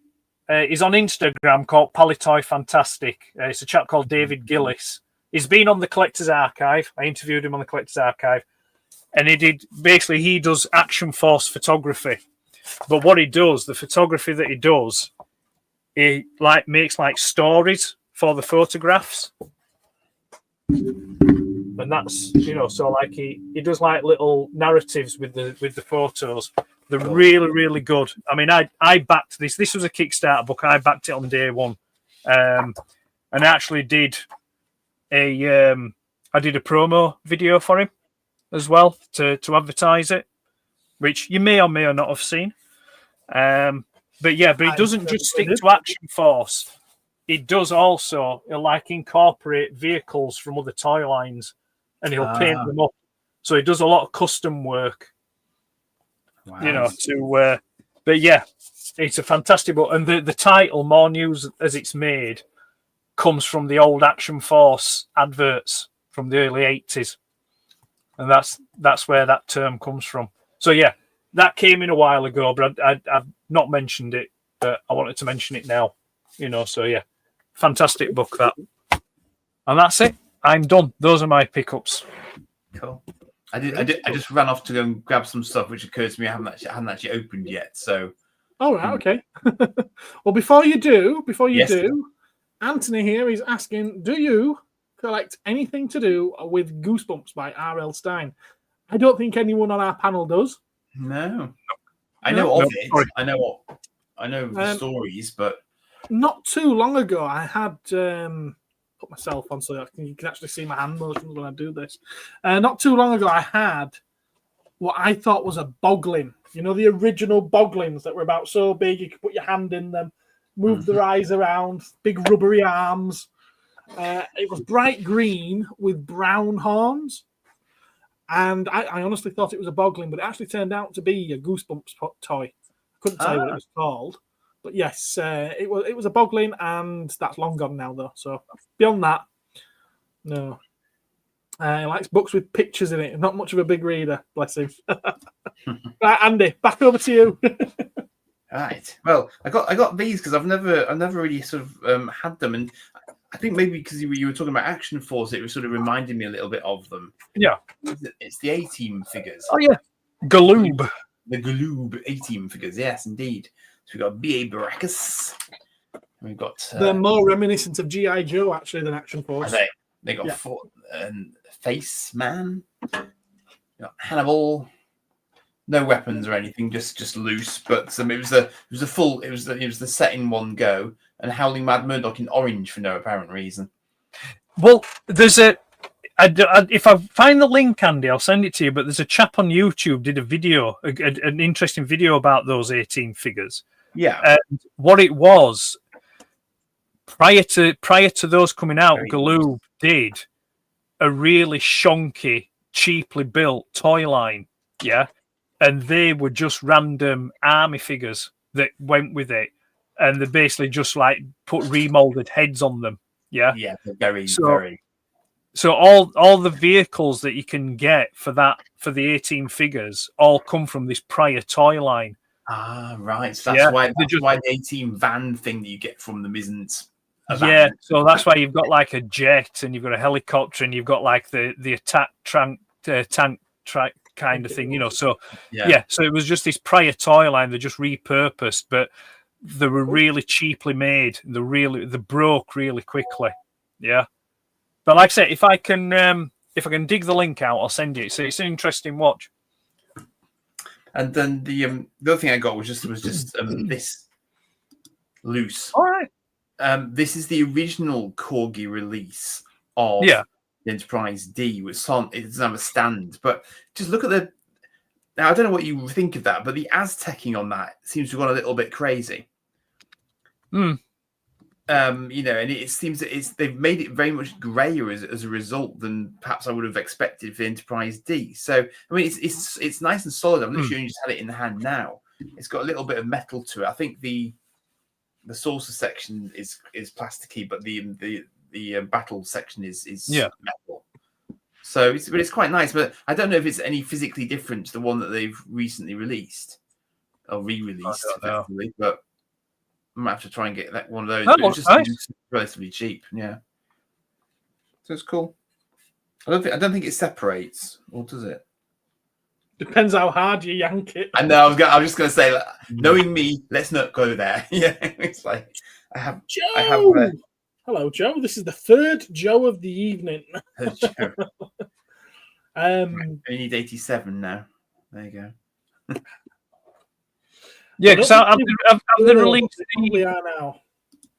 he's on Instagram called Palitoy Fantastic. It's a chap called David Gillis. He's been on the Collector's Archive. I interviewed him on the Collector's Archive. And he does Action Force photography. But what he does, the photography that he does, he makes stories for the photographs. And that's, so he does little narratives with the photos. They're really, really good. I mean, I backed this. This was a Kickstarter book. I backed it on day one. And I actually did a promo video for him as well to advertise it, which you may or may not have seen. But it doesn't just stick to Action Force. It does also incorporate vehicles from other toy lines, and he'll paint them up. So he does a lot of custom work. Wow. But yeah, it's a fantastic book. And the title, More News as It's Made, comes from the old Action Force adverts from the early 80s. And that's where that term comes from. So yeah, that came in a while ago, but I've not mentioned it, but I wanted to mention it now. So yeah, fantastic book that. And that's it. I'm done. Those are my pickups. Cool. I just ran off to go and grab some stuff, which occurs to me I haven't actually opened yet. So. All right. Okay. Well, before you do, Yes. Anthony here is asking, do you collect anything to do with Goosebumps by R.L. Stein? I don't think anyone on our panel does. No. I know of it. Sorry. I know the stories, but not too long ago, I had put myself on so you can actually see my hand motions when I do this. Not too long ago, I had what I thought was a boglin. The original boglins that were about so big you could put your hand in them, move their eyes around, big rubbery arms. It was bright green with brown horns. And I honestly thought it was a boglin, but it actually turned out to be a Goosebumps toy. I couldn't tell you what it was called. But yes, it was a boglin, and that's long gone now, though. So beyond that, no. He likes books with pictures in it. Not much of a big reader, bless him. Right, Andy, back over to you. Right. Well, I got these because I've never really sort of had them, and I think maybe because you were talking about Action Force, it was sort of reminding me a little bit of them. Yeah. It's the A-Team figures. Oh yeah, Galoob. The Galoob A-Team figures. Yes, indeed. So we've got B.A. Baracus. We've got. They're more reminiscent of G.I. Joe actually than Action Force. They got Face Man. Hannibal. No weapons or anything, just loose. But it was the set in one go. And Howling Mad Murdoch in orange for no apparent reason. Well, there's if I find the link, Andy, I'll send it to you. But there's a chap on YouTube did a video, an interesting video about those 18 figures. Yeah. And what it was prior to those coming out, Galoob did a really shonky, cheaply built toy line. Yeah. And they were just random army figures that went with it. And they basically just put remolded heads on them. Yeah. Yeah. Very. So all the vehicles that you can get for the 18 figures all come from this prior toy line. Ah, right. So that's why the 18 van thing that you get from them isn't a van. Yeah. So that's why you've got a jet and you've got a helicopter and you've got the attack tank track kind of thing, So so it was just this prior toy line they just repurposed, but they were really cheaply made. They broke really quickly. Yeah. But like I said, if I can dig the link out, I'll send you. So it's an interesting watch. And then the other thing I got was just this loose. All right. This is the original Corgi release of the Enterprise D. It doesn't have a stand, but just look at the. Now I don't know what you think of that, but the Aztecing on that seems to have gone a little bit crazy. And it seems that they've made it very much grayer as a result than perhaps I would have expected for Enterprise D. So I mean, it's nice and solid. I've literally just had it in the hand now. It's got a little bit of metal to it. I think the the saucer section is plasticky, but the battle section is metal. So it's quite nice, but I don't know if it's any physically different to the one that they've recently released or re-released, effectively. But I might have to try and get that one of those. That but it's just nice. relatively cheap, yeah. So it's cool. I don't think it separates, or does it? Depends how hard you yank it. I know. I was just going to say, like, knowing me, let's not go there. Yeah, it's like Joe. Hello, Joe. This is the third Joe of the evening. Joe. We need 87 now. There you go. Yeah, because have they released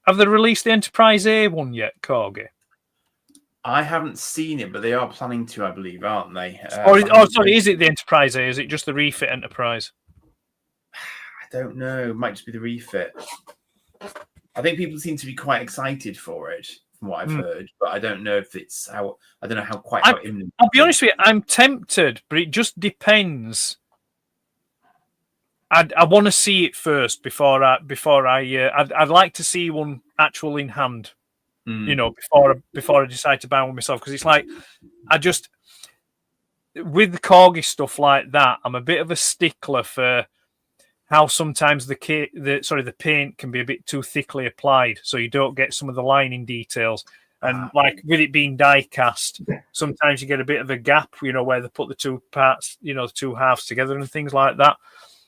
have they released the Enterprise A one yet, Corgi? I haven't seen it, but they are planning to, I believe, aren't they? Sorry, is it the Enterprise A? Is it just the refit Enterprise? I don't know. It might just be the refit. I think people seem to be quite excited for it, from what I've heard, but I don't know if it's how. I don't know how imminent. I'll be honest with you. I'm tempted, but it just depends. I want to see it first before I'd like to see one actual in hand. You know, before I decide to buy one myself, because it's like with the Corgi stuff like that, I'm a bit of a stickler for how sometimes the paint can be a bit too thickly applied, so you don't get some of the lining details. And like with it being die cast, sometimes you get a bit of a gap, you know, where they put the two parts, you know, the two halves together and things like that.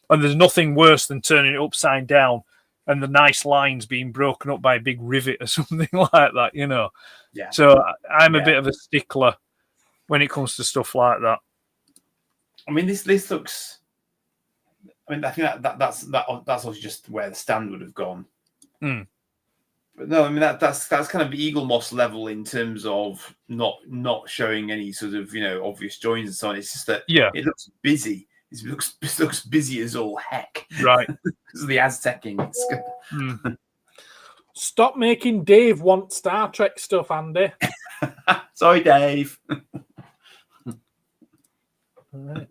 And there's nothing worse than turning it upside down and the nice lines being broken up by a big rivet or something like that, you know. Yeah. So I'm a bit of a stickler when it comes to stuff like that. I mean, this looks. I mean, I think that's also just where the stand would have gone. But no, I mean that's kind of Eaglemoss level in terms of not showing any sort of, you know, obvious joins and so on. It's just that it looks busy. It looks busy as all heck. Right. Because of the Aztecing. It's good. Stop making Dave want Star Trek stuff, Andy. Sorry, Dave. Right.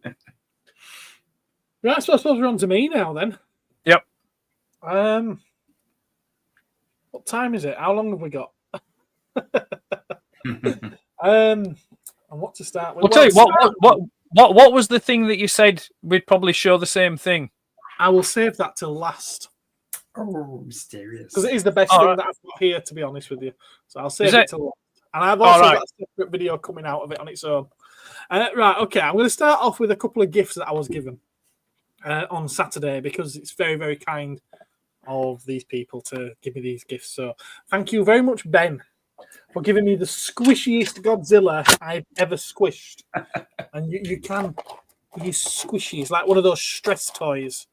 Right, so I suppose we're on to me now then. Yep. What time is it? How long have we got? And what to start with? I'll tell you what was the thing that you said we'd probably show the same thing? I will save that till last. Oh, mysterious. Because it is the best thing that I've got here, to be honest with you. So I'll save it till last. And I've also got a separate video coming out of it on its own. Right, okay. I'm going to start off with a couple of gifts that I was given on Saturday, because it's very, very kind of these people to give me these gifts. So thank you very much, Ben, for giving me the squishiest Godzilla I've ever squished. And he's squishy. It's like one of those stress toys.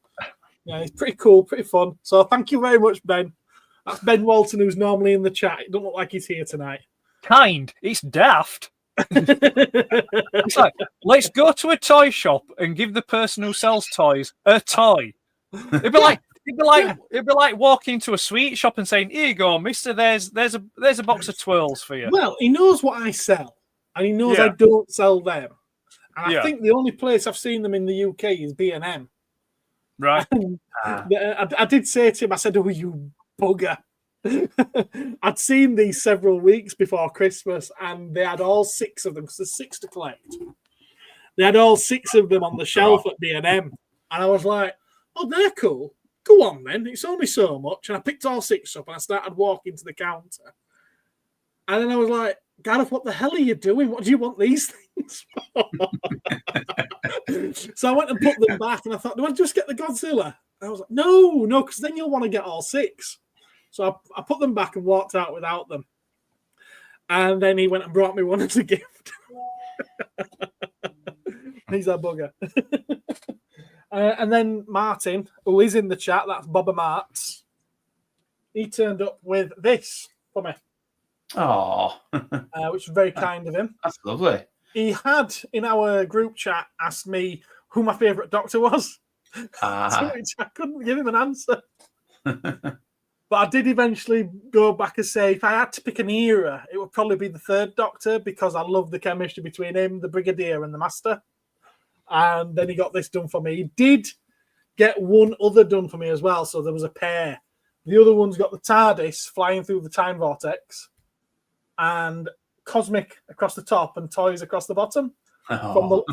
Yeah, it's pretty cool, pretty fun. So thank you very much, Ben. That's Ben Walton, who's normally in the chat. It doesn't look like he's here tonight. Kind. It's daft. It's like, let's go to a toy shop and give the person who sells toys a toy. It'd be like walking into a sweet shop and saying, "Here you go, mister. There's a box of twirls for you." Well, he knows what I sell, and he knows I don't sell them. And I think the only place I've seen them in the UK is B&M. Right. I did say to him, I said, "Oh, you bugger." I'd seen these several weeks before Christmas, and they had all 6 of them, because there's 6 to collect. They had all 6 of them on the shelf at B&M, and I was like, "Oh, they're cool. Go on, then. It's only so much." And I picked all 6 up, and I started walking to the counter. And then I was like, "Gareth, what the hell are you doing? What do you want these things for?" So I went and put them back, and I thought, "Do I just get the Godzilla?" And I was like, no, because then you'll want to get all 6. So I put them back and walked out without them. And then he went and brought me one as a gift. He's a bugger. And then Martin, who is in the chat, that's Boba Martz, he turned up with this for me. Oh, which was very kind of him. That's lovely. He had, in our group chat, asked me who my favourite Doctor was. To which I couldn't give him an answer. But I did eventually go back and say, if I had to pick an era, it would probably be the 3rd Doctor, because I love the chemistry between him, the Brigadier, and the Master. And then he got this done for me. He did get one other done for me as well. So there was a pair The other one's got the TARDIS flying through the time vortex, and Cosmic across the top and Toys across the bottom from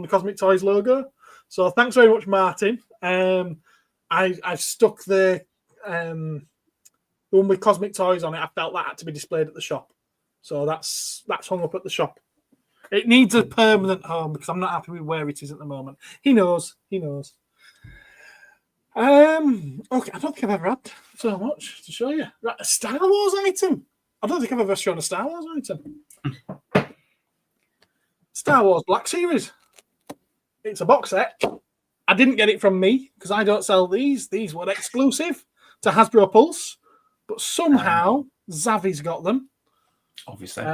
the Cosmic Toys logo. So thanks very much, Martin. I've stuck the one with Cosmic Toys on it. I felt that had to be displayed at the shop, so that's hung up at the shop. It needs a permanent home because I'm not happy with where it is at the moment. He knows. Okay, I don't think I've ever had so much to show you. Right, a Star Wars item. I don't think I've ever shown a Star Wars item. Star Wars Black Series. It's a box set. I didn't get it from me because I don't sell these. These were exclusive to Hasbro Pulse, but somehow Zavi's got them. Obviously.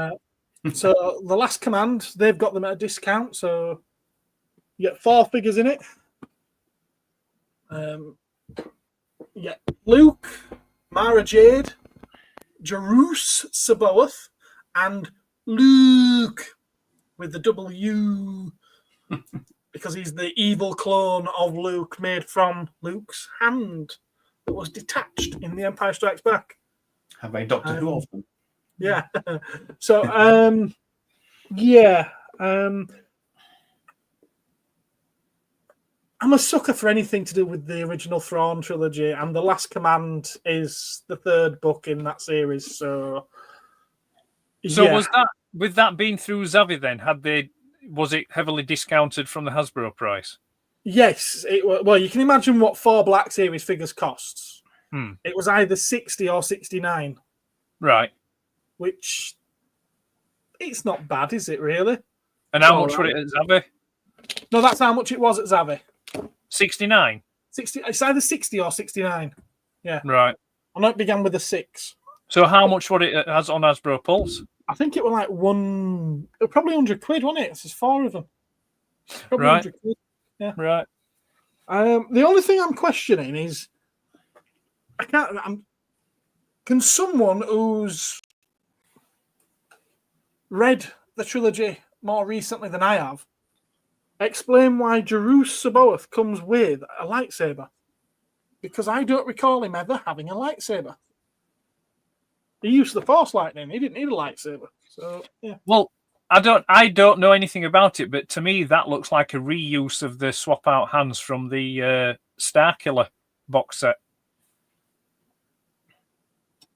So The Last Command, they've got them at a discount. So you get 4 figures in it. Luke, Mara Jade, Jerus Sabaoth, and Luke with the double U because he's the evil clone of Luke made from Luke's hand that was detached in The Empire Strikes Back. Have a Doctor Who of them. Yeah. So, yeah. I'm a sucker for anything to do with the original Thrawn trilogy, and The Last Command is the 3rd book in that series. So yeah. Was that, with that being through Zavi then, was it heavily discounted from the Hasbro price? Yes. Well, you can imagine what 4 Black Series figures costs. It was either 60 or 69. Right. Which, it's not bad, is it, really? And how much was it at Zavi? No, that's how much it was at Zavi. 69? 60. It's either 60 or 69. Yeah. Right. I know it began with a 6. So how much would it has on Hasbro Pulse? I think it was like probably 100 quid, wasn't it? There's 4 of them. Probably Right. 100 quid. Yeah. Right. The only thing I'm questioning is, can someone who's read the trilogy more recently than I have explain why Jerus Sabaoth comes with a lightsaber? Because I don't recall him ever having a lightsaber. He used the Force lightning. He didn't need a lightsaber. So yeah. Well, I don't know anything about it, but to me that looks like a reuse of the swap out hands from the Starkiller box set.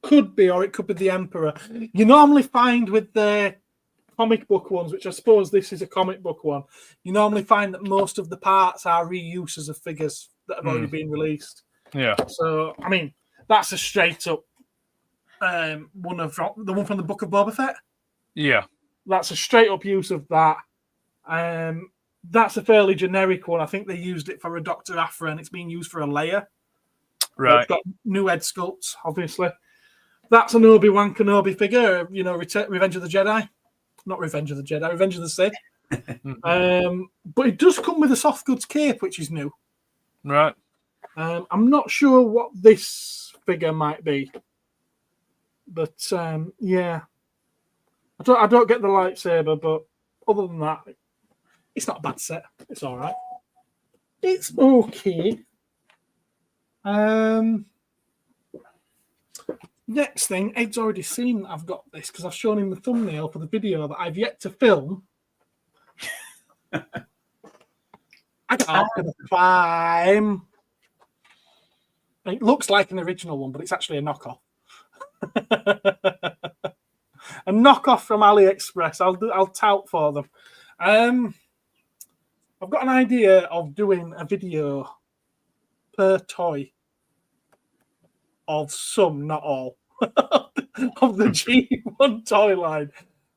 Could be, or it could be the Emperor. You normally find with the comic book ones, which I suppose this is a comic book one, you normally find that most of the parts are reuses of figures that have already been released. Yeah. So, I mean, that's a straight up the one from the Book of Boba Fett. Yeah. That's a straight up use of that. That's a fairly generic one. I think they used it for a Dr. Aphra, and it's being used for a Leia. Right. It's got new head sculpts, obviously. That's an Obi-Wan Kenobi figure, Revenge of the Jedi. Not Revenge of the Jedi, Revenge of the Sith. But it does come with a soft goods cape, which is new. Right. I'm not sure what this figure might be. But, yeah. I don't get the lightsaber, but other than that, it's not a bad set. It's all right. It's okay. Next thing, Ed's already seen I've got this because I've shown him the thumbnail for the video that I've yet to film. I can't the time. It looks like an original one, but it's actually a knockoff. A knockoff from AliExpress. I'll tout for them. I've got an idea of doing a video per toy of some, not all, of the G1 toy line.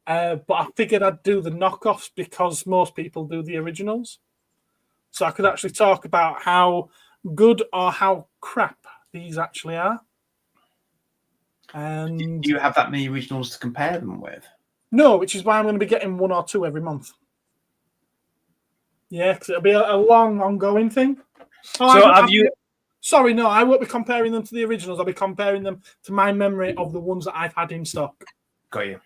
But I figured I'd do the knockoffs because most people do the originals. So I could actually talk about how good or how crap these actually are. And Do you have that many originals to compare them with? No, which is why I'm going to be getting 1 or 2 every month. Yeah, because it'll be a long, ongoing thing. Sorry, no, I won't be comparing them to the originals. I'll be comparing them to my memory of the ones that I've had in stock. Got you.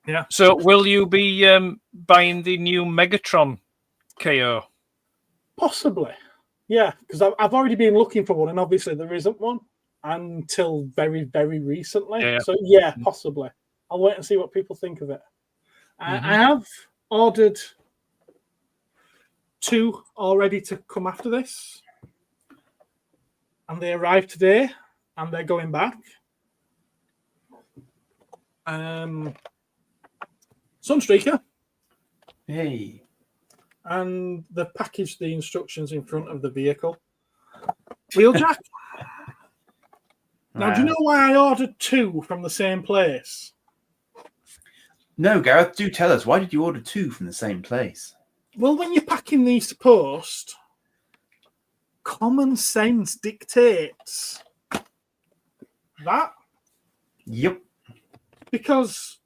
Yeah. So will you be buying the new Megatron KO? Possibly. Yeah, because I've already been looking for one, and obviously there isn't one. until very, very recently. Yeah. So yeah, possibly. I'll wait and see what people think of it. I have ordered 2 already to come after this, and they arrived today, and they're going back. Sunstreaker, Hey. and they packaged the instructions in front of the vehicle. Wheeljack. Now, do you know why I ordered 2 from the same place? No, Gareth, do tell us. Why did you order 2 from the same place? Well, when you're packing these to post, common sense dictates that, Yep. because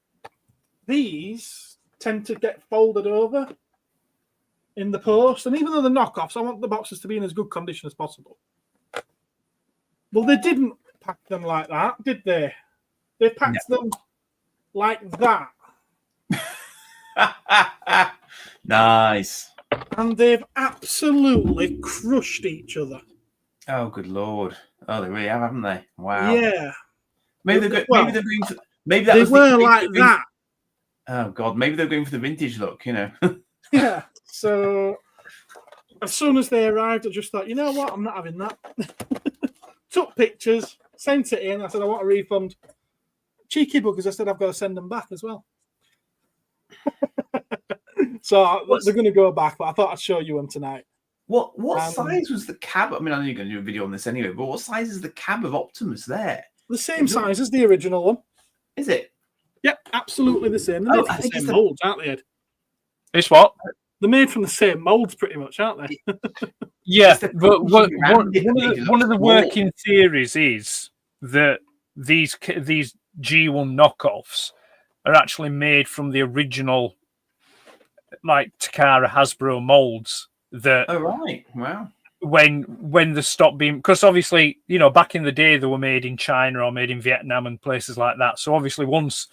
these tend to get folded over in the post, and even though they're knockoffs, I want the boxes to be in as good condition as possible. Well, they didn't pack them like that, did they? They packed them like that. Nice. And they've absolutely crushed each other. Oh, good lord. Oh, they really have, haven't they? Wow. Yeah. Maybe they're Well, maybe they're going for, maybe that They was were like that. Oh god, maybe they're going for the vintage look, you know. Yeah. So as soon as they arrived, I just thought, you know what? I'm not having that. Took pictures, sent it in. I said, I want a refund. Cheeky buggers, I said, I've got to send them back as well. So they're going to go back, but I thought I'd show you them tonight. What size was the cab? I mean, I know you're going to do a video on this anyway, but what size is the cab of Optimus there? The same size as the original one. Is it? Yep, absolutely the same. They're Oh, made I from think the it's same the- molds, aren't they, Ed? It's what? They're made from the same molds, pretty much, aren't they? Yeah, It's the but one branded one of the small. working theories is that these G1 knockoffs are actually made from the original, like Takara Hasbro molds. That Oh right. Wow. when they stopped being, because obviously, you know, back in the day they were made in China or made in Vietnam and places like that. So obviously once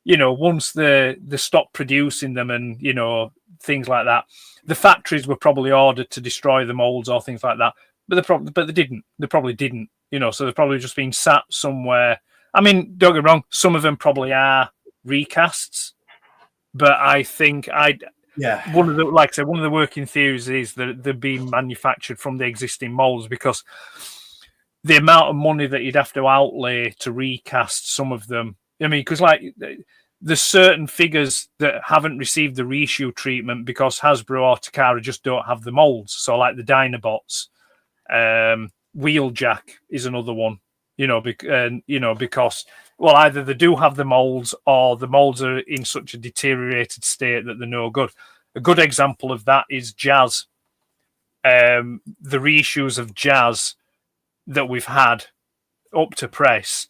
they stopped producing them and, you know, things like that, the factories were probably ordered to destroy the molds or things like that. But they didn't. They probably didn't, you know, so they've probably just been sat somewhere. I mean, don't get me wrong, some of them probably are recasts, but I think Yeah. one of the working theories is that they're being manufactured from the existing molds, because the amount of money that you'd have to outlay to recast some of them. I mean, because like there's certain figures that haven't received the reissue treatment because Hasbro or Takara just don't have the molds. So like the Dinobots, Wheeljack is another one. Because well, either they do have the molds or the molds are in such a deteriorated state that they're no good. A good example of that is Jazz. The reissues of Jazz that we've had up to press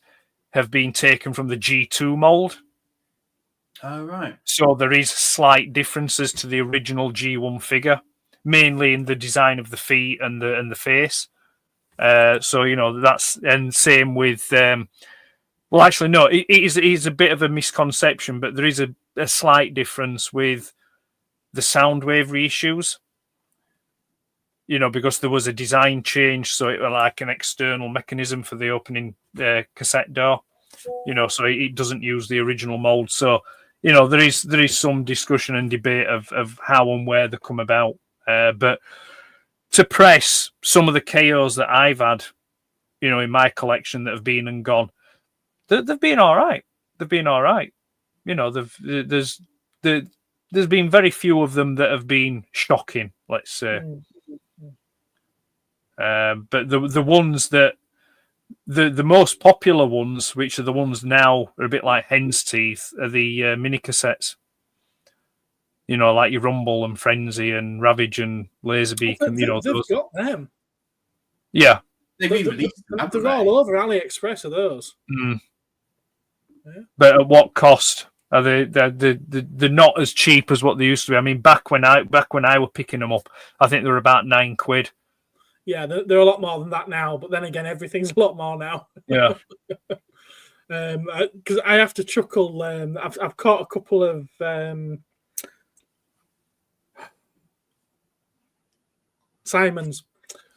have been taken from the G2 mold. Oh right. So there is slight differences to the original G1 figure, mainly in the design of the feet and the face. So you know that's, and same with. Well, actually, no. It is a bit of a misconception, but there is a slight difference with the Soundwave reissues. You know, because there was a design change, so it was like an external mechanism for the opening cassette door. You know, so it doesn't use the original mold. So you know, there is some discussion and debate of how and where they come about. But to press some of the KOs that I've had, you know, in my collection that have been and gone, they've been all right. They've been all right. You know, there's been very few of them that have been shocking, let's say. But the ones that the most popular ones, which are the ones now are a bit like hen's teeth, are the mini cassettes. You know, like your Rumble and Frenzy and Ravage and Laserbeak, and you know they've those. got them. Yeah, They've re-released them, haven't They're all they? over AliExpress. Are those? Mm. Yeah. But at what cost? Are they? They're not as cheap as what they used to be. I mean, back when I were picking them up, I think they were about £9. Yeah, they're a lot more than that now. But then again, everything's a lot more now. Yeah. Because I have to chuckle. I've caught a couple of Simons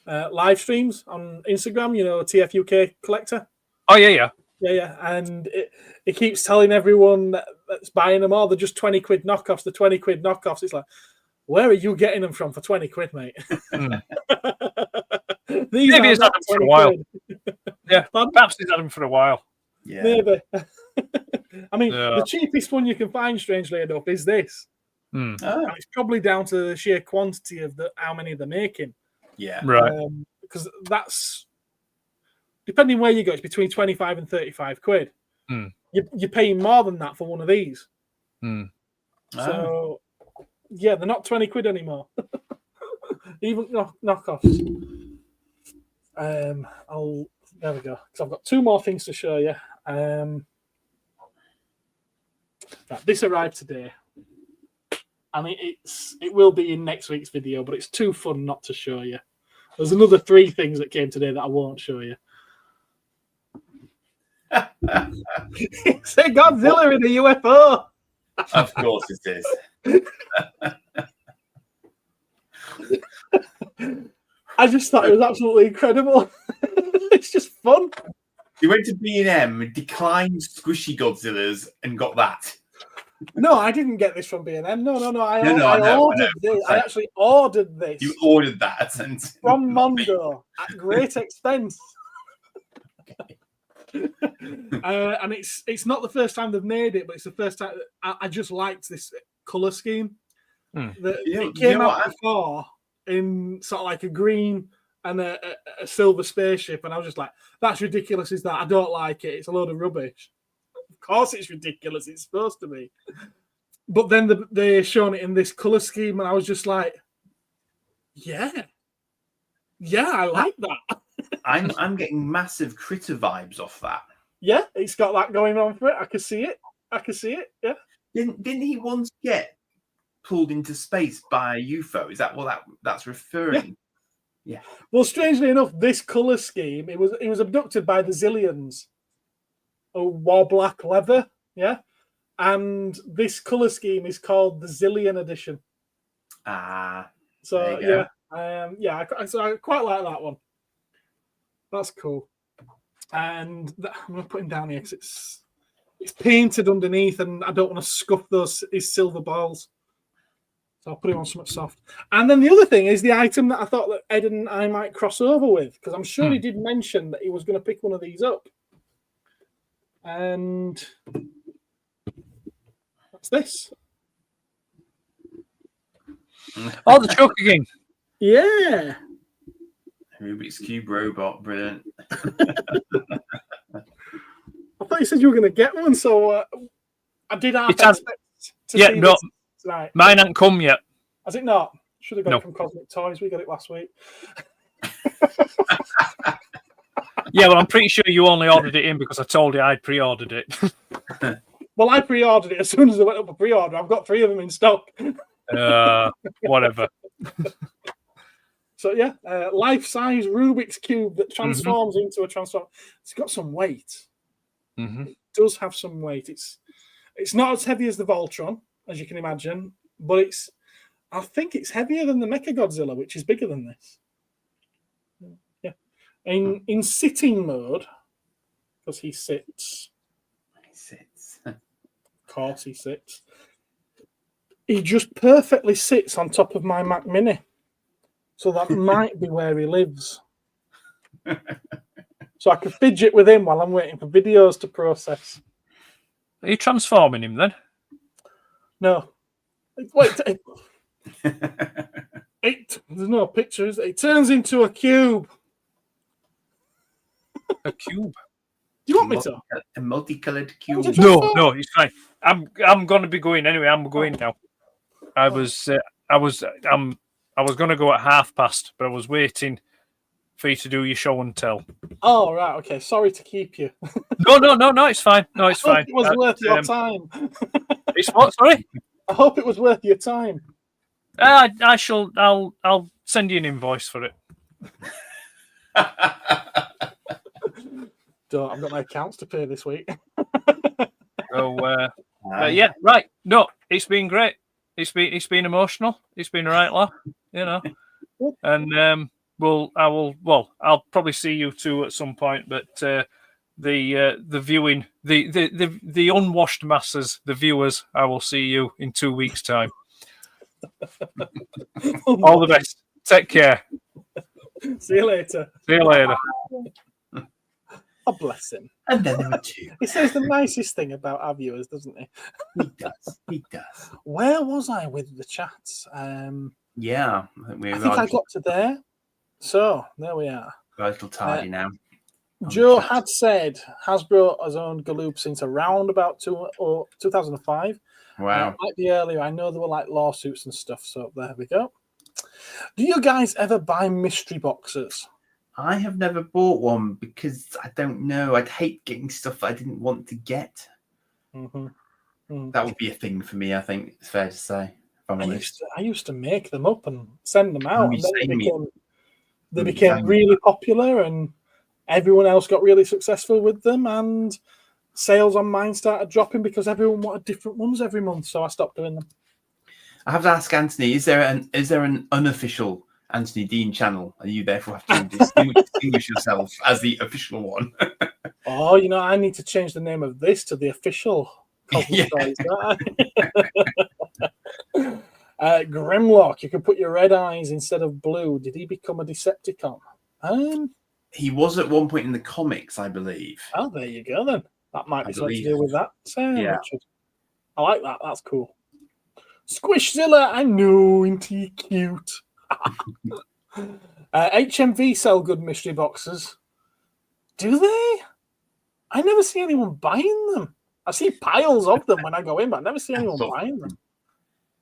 live streams on Instagram. You know, TFUK Collector. Oh yeah. Yeah, and it keeps telling everyone that's buying them all they're just 20 quid knockoffs. The 20 quid knockoffs. It's like, where are you getting them from for 20 quid, mate? These Maybe he's had them for a while. Yeah, Pardon? perhaps he's had them for a while. Yeah. Maybe. I mean, the cheapest one you can find, strangely enough, is this. Oh, And it's probably down to the sheer quantity of how many they're making. yeah. Right. Because that's depending where you go, it's between 25 and 35 quid. You're paying more than that for one of these. So, yeah, they're not 20 quid anymore. Even knockoffs. There we go. So I've got two more things to show you. Right, this arrived today. And it will be in next week's video, but it's too fun not to show you. There's another 3 things that came today that I won't show you. It's a Godzilla in a UFO. Of course it is. I just thought it was absolutely incredible. It's just fun. You went to B&M, declined squishy Godzillas, and got that. No, I didn't get this from B&M. No. I know, ordered this. I actually ordered this. You ordered that from Mondo at great expense. And it's not the first time they've made it, but it's the first time I just liked this color scheme. It came out before in sort of like a green and a silver spaceship, and I was just like, "That's ridiculous! Is that? I don't like it. It's a load of rubbish." Of course, it's ridiculous. It's supposed to be. But then they shown it in this color scheme, and I was just like, "Yeah, I like that." I'm getting massive Critter vibes off that. Yeah, it's got that going on for it. I can see it. Yeah. Didn't he once get pulled into space by a UFO? Is that what that's referring? Yeah. Well, strangely enough, this color scheme, it was abducted by the Zillions, who wore black leather. Yeah. And this color scheme is called the Zillion Edition. So yeah, I quite like that one. That's cool. And I'm going to put him down here because it's painted underneath, and I don't want to scuff his silver balls. So I'll put him on something soft. And then the other thing is the item that I thought that Ed and I might cross over with, because I'm sure he did mention that he was going to pick one of these up. And that's this. Oh, the Choker King. Yeah. Rubik's Cube robot, brilliant. I thought you said you were going to get one, so I did half expect to see this tonight. Mine hasn't come yet. Has it not? Should have got it from Cosmic Toys. We got it last week. Yeah, well, I'm pretty sure you only ordered it in because I told you I'd pre-ordered it. Well, I pre-ordered it as soon as I went up for pre-order. I've got 3 of them in stock. Whatever. So yeah, life-size Rubik's Cube that transforms into a transform. It's got some weight. It does have some weight. It's not as heavy as the Voltron, as you can imagine, but I think it's heavier than the Mechagodzilla, which is bigger than this. Yeah, in sitting mode, because he sits. Of course, he sits. He just perfectly sits on top of my Mac Mini. So that might be where he lives. So I can fidget with him while I'm waiting for videos to process. Are you transforming him then? No. Wait. There's no pictures. It turns into a cube. A cube? Do you want me to? A multicolored cube. No, it's fine. I'm going to be going anyway. I'm going now. I was going to go at past, but I was waiting for you to do your show and tell. Oh, right. Okay. Sorry to keep you. No, it's fine. No, it's fine. It was worth your time. It's what? Sorry? I hope it was worth your time. I shall. I'll send you an invoice for it. I've got my accounts to pay this week. So, yeah, right. No, it's been great. It's been emotional. It's been a right laugh, you know. And I'll probably see you two at some point, but the viewing, the unwashed masses, the viewers, I will see you in 2 weeks' time. All the best. Take care. See you later. See you later. Oh, bless him. And then there were two. He says the nicest thing about our viewers, doesn't he? He does. He does. Where was I with the chats? Yeah. I think I got to there. So, there we are. We're a little tardy now. Joe had said Hasbro has owned Galoob since around about 2005. Wow. It might be earlier. I know there were like lawsuits and stuff. So there we go. Do you guys ever buy mystery boxes? I have never bought one because I don't know. I'd hate getting stuff I didn't want to get. Mm-hmm. Mm. That would be a thing for me, I think it's fair to say. If I'm honest. I used to make them up and send them out. And then they me. became really popular and everyone else got really successful with them. And sales on mine started dropping because everyone wanted different ones every month. So I stopped doing them. I have to ask Anthony, is there an unofficial Anthony Dean channel, and you therefore have to distinguish yourself as the official one? Oh, I need to change the name of this to the official Cosmic Toys. Grimlock, you can put your red eyes instead of blue. Did he become a Decepticon? He was at one point in the comics, I believe. Oh, there you go then. That might be something to do with that. Richard. I like that. That's cool. Squishzilla, I know, ain't he cute? HMV sell good mystery boxes. Do they? I never see anyone buying them. I see piles of them when I go in, but I never see anyone buying them.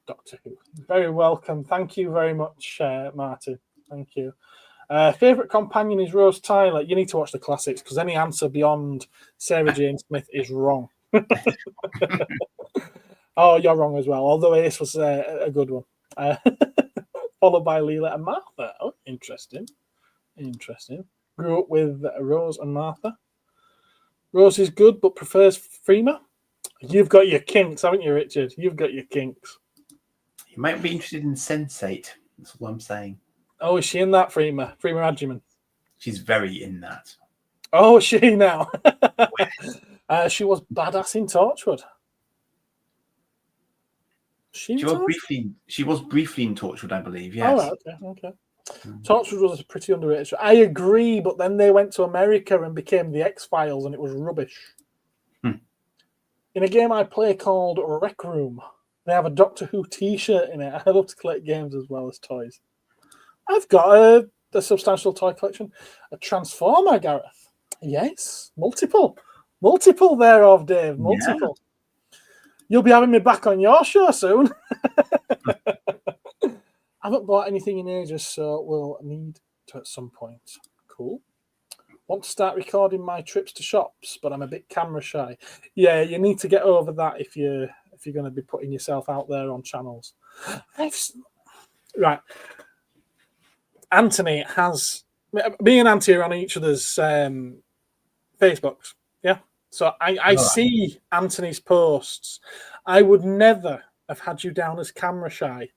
Doctor Who. Very welcome. Thank you very much, Martin. Thank you. Favorite companion is Rose Tyler. You need to watch the classics because any answer beyond Sarah Jane Smith is wrong. Oh, you're wrong as well. Although Ace was a good one. Followed by Leela and Martha. Oh, interesting. Interesting. Grew up with Rose and Martha. Rose is good, but prefers Freema. You've got your kinks, haven't you, Richard? You've got your kinks. You might be interested in Sense8. That's what I'm saying. Oh, is she in that, Freema? Freema Agyeman? She's very in that. Oh, is she now? She was badass in Torchwood. She was briefly in Torchwood, I believe. Yes. Oh, okay. Torchwood was a pretty underrated show. I agree, but then they went to America and became the X-Files, and it was rubbish. In a game I play called Rec Room, they have a Doctor Who T-shirt in it. I love to collect games as well as toys. I've got a substantial toy collection. A Transformer, Gareth. Yes, multiple thereof, Dave. Multiple. Yeah. You'll be having me back on your show soon. I haven't bought anything in ages, so we'll need to at some point. Cool. Want to start recording my trips to shops, but I'm a bit camera shy. Yeah, you need to get over that if you're going to be putting yourself out there on channels. Right. Anthony has... Me and Auntie are on each other's Facebooks. Yeah. So I see Anthony's posts. I would never have had you down as camera shy.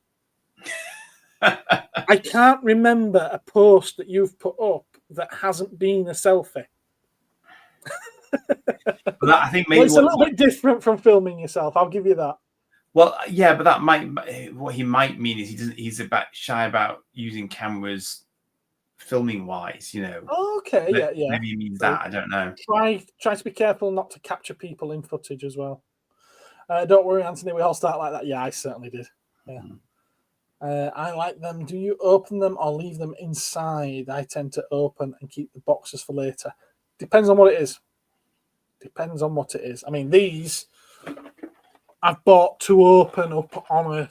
I can't remember a post that you've put up that hasn't been a selfie. I think maybe it's a little bit different from filming yourself. I'll give you that. Well, yeah, but that might what he might mean is he's a bit shy about using cameras filming wise, Okay, yeah. Maybe he means that. I don't know. Try to be careful not to capture people in footage as well. Don't worry, Anthony. We all start like that. Yeah, I certainly did. Yeah. I like them. Do you open them or leave them inside? I tend to open and keep the boxes for later. Depends on what it is. I mean, these I've bought to open up on a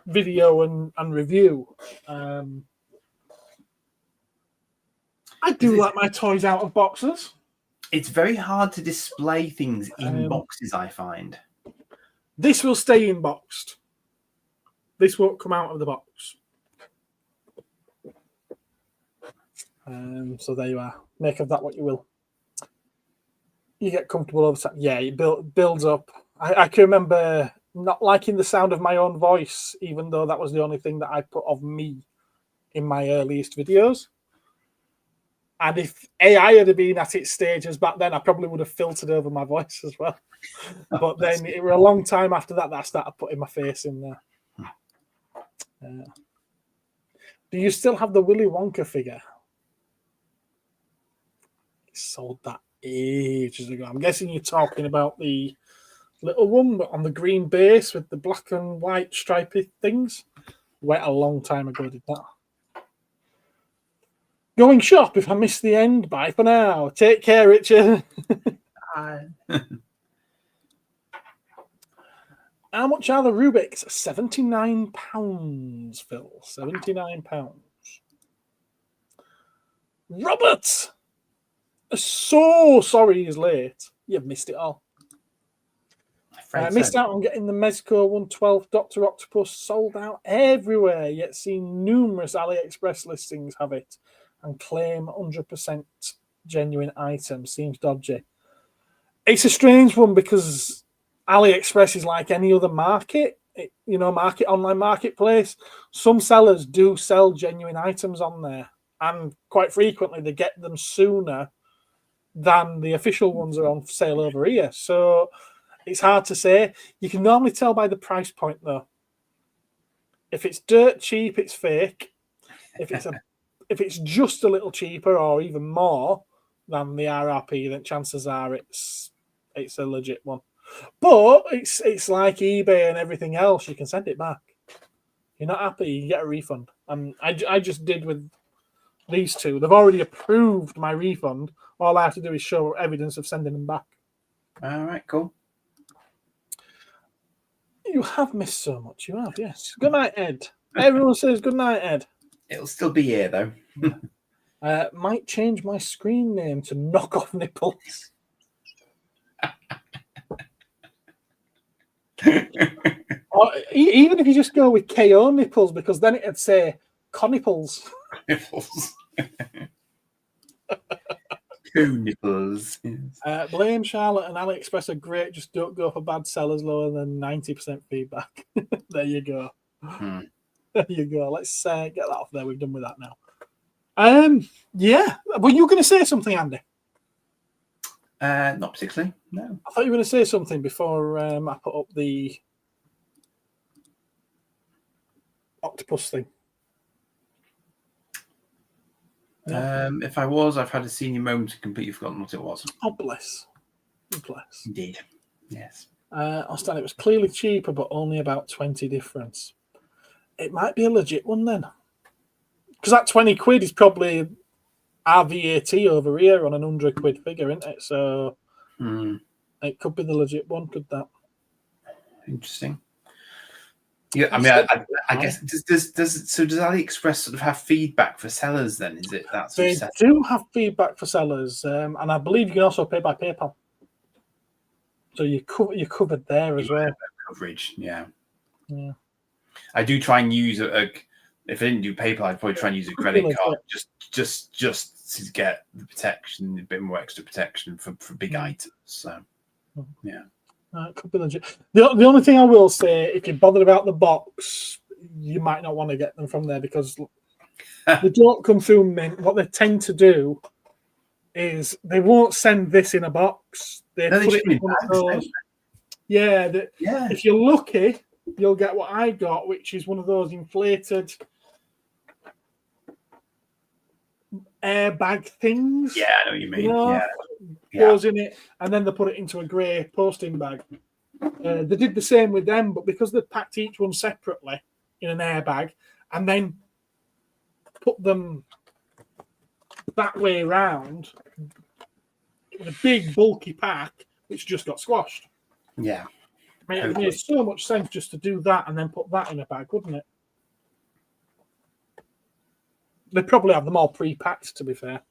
video and review. I do like my toys out of boxes. It's very hard to display things in boxes, I find. This will stay inboxed. This won't come out of the box. So there you are. Make of that what you will. You get comfortable over time. Yeah, it builds up. I can remember not liking the sound of my own voice, even though that was the only thing that I put of me in my earliest videos. And if AI had been at its stages back then, I probably would have filtered over my voice as well. But then it was a long time after that I started putting my face in there. Do you still have the Willy Wonka figure? Sold that ages ago. I'm guessing you're talking about the little one, but on the green base with the black and white stripy things. Went a long time ago, did that. Going shop if I miss the end. Bye for now. Take care, Richard. How much are the Rubiks? £79, Phil. £79. Robert! So sorry he's late. You've missed it all. I missed out on getting the Mezco 112 Dr. Octopus sold out everywhere, yet seen numerous AliExpress listings have it and claim 100% genuine item. Seems dodgy. It's a strange one because AliExpress is like any other market, online marketplace. Some sellers do sell genuine items on there, and quite frequently they get them sooner than the official ones are on sale over here. So it's hard to say. You can normally tell by the price point, though. If it's dirt cheap, it's fake. If it's just a little cheaper or even more than the RRP, then chances are it's a legit one. But it's like eBay and everything else. You can send it back. You're not happy, you get a refund. And I just did with these two. They've already approved my refund. All I have to do is show evidence of sending them back. All right, cool. You have missed so much. You have, yes. Good night, Ed. Everyone says good night, Ed. It'll still be here, though. Might change my screen name to Knock Off Nipples. Or even if you just go with KO Nipples, because then it'd say Conipples. Nipples. Two nipples. Yes. Blame Charlotte and AliExpress are great. Just don't go for bad sellers lower than 90% feedback. There you go. There you go. Let's get that off there. We've done with that now. Yeah. Were you going to say something, Andy? Not particularly. No. I thought you were going to say something before I put up the octopus thing. If I was, I've had a senior moment and completely forgotten what it was. Oh, bless. Bless. Indeed. Yes. Austin, it was clearly cheaper, but only about 20 difference. It might be a legit one then. Because that 20 quid is probably our VAT over here on an 100 quid figure, isn't it? So it could be the legit one, could that? Interesting. Yeah, I mean, I guess does AliExpress sort of have feedback for sellers? Then is it that sort they of do have feedback for sellers, and I believe you can also pay by PayPal. So you're covered there as well. Coverage, yeah. I do try and use if I didn't do PayPal, I'd probably try and use a credit card just to get the protection, a bit more extra protection for big items. So, yeah. It could be legit. The only thing I will say, if you're bothered about the box, you might not want to get them from there because they don't come through mint. What they tend to do is they won't send this in a box. They put it in one of those. Yeah. If you're lucky, you'll get what I got, which is one of those inflated airbag things. Yeah, I know what you mean. Goes in it, and then they put it into a grey posting bag. They did the same with them, but because they packed each one separately in an airbag and then put them that way around, it was a big, bulky pack which just got squashed. Yeah. I mean, it made so much sense just to do that and then put that in a bag, wouldn't it? They probably have them all pre-packed, to be fair.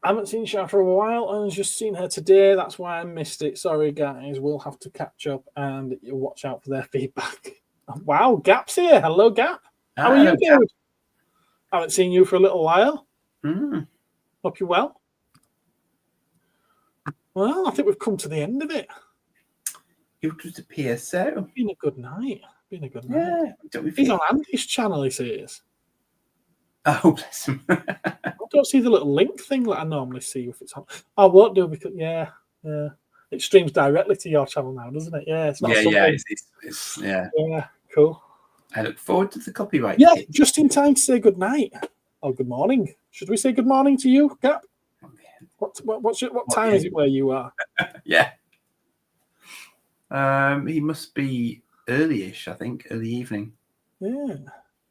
I haven't seen Shah for a while and just seen her today. That's why I missed it. Sorry, guys. We'll have to catch up and watch out for their feedback. Wow, Gap's here. Hello, Gap. How are you doing? I haven't seen you for a little while. Hope you're well. Well, I think we've come to the end of it. It would appear so. Been a good night. Been a good night. Yeah. Don't we He's feel- on Andy's channel, he says. Oh, bless him. I don't see the little link thing that I normally see if it's on. I won't do because yeah. It streams directly to your channel now, doesn't it? Yeah, it's not something. It's yeah. Yeah, cool. I look forward to the copyright. Yeah, hit. just in time to say good night. Or good morning. Should we say good morning to you, Cap? What time is it where you are? Yeah. He must be early-ish, I think, early evening. Yeah.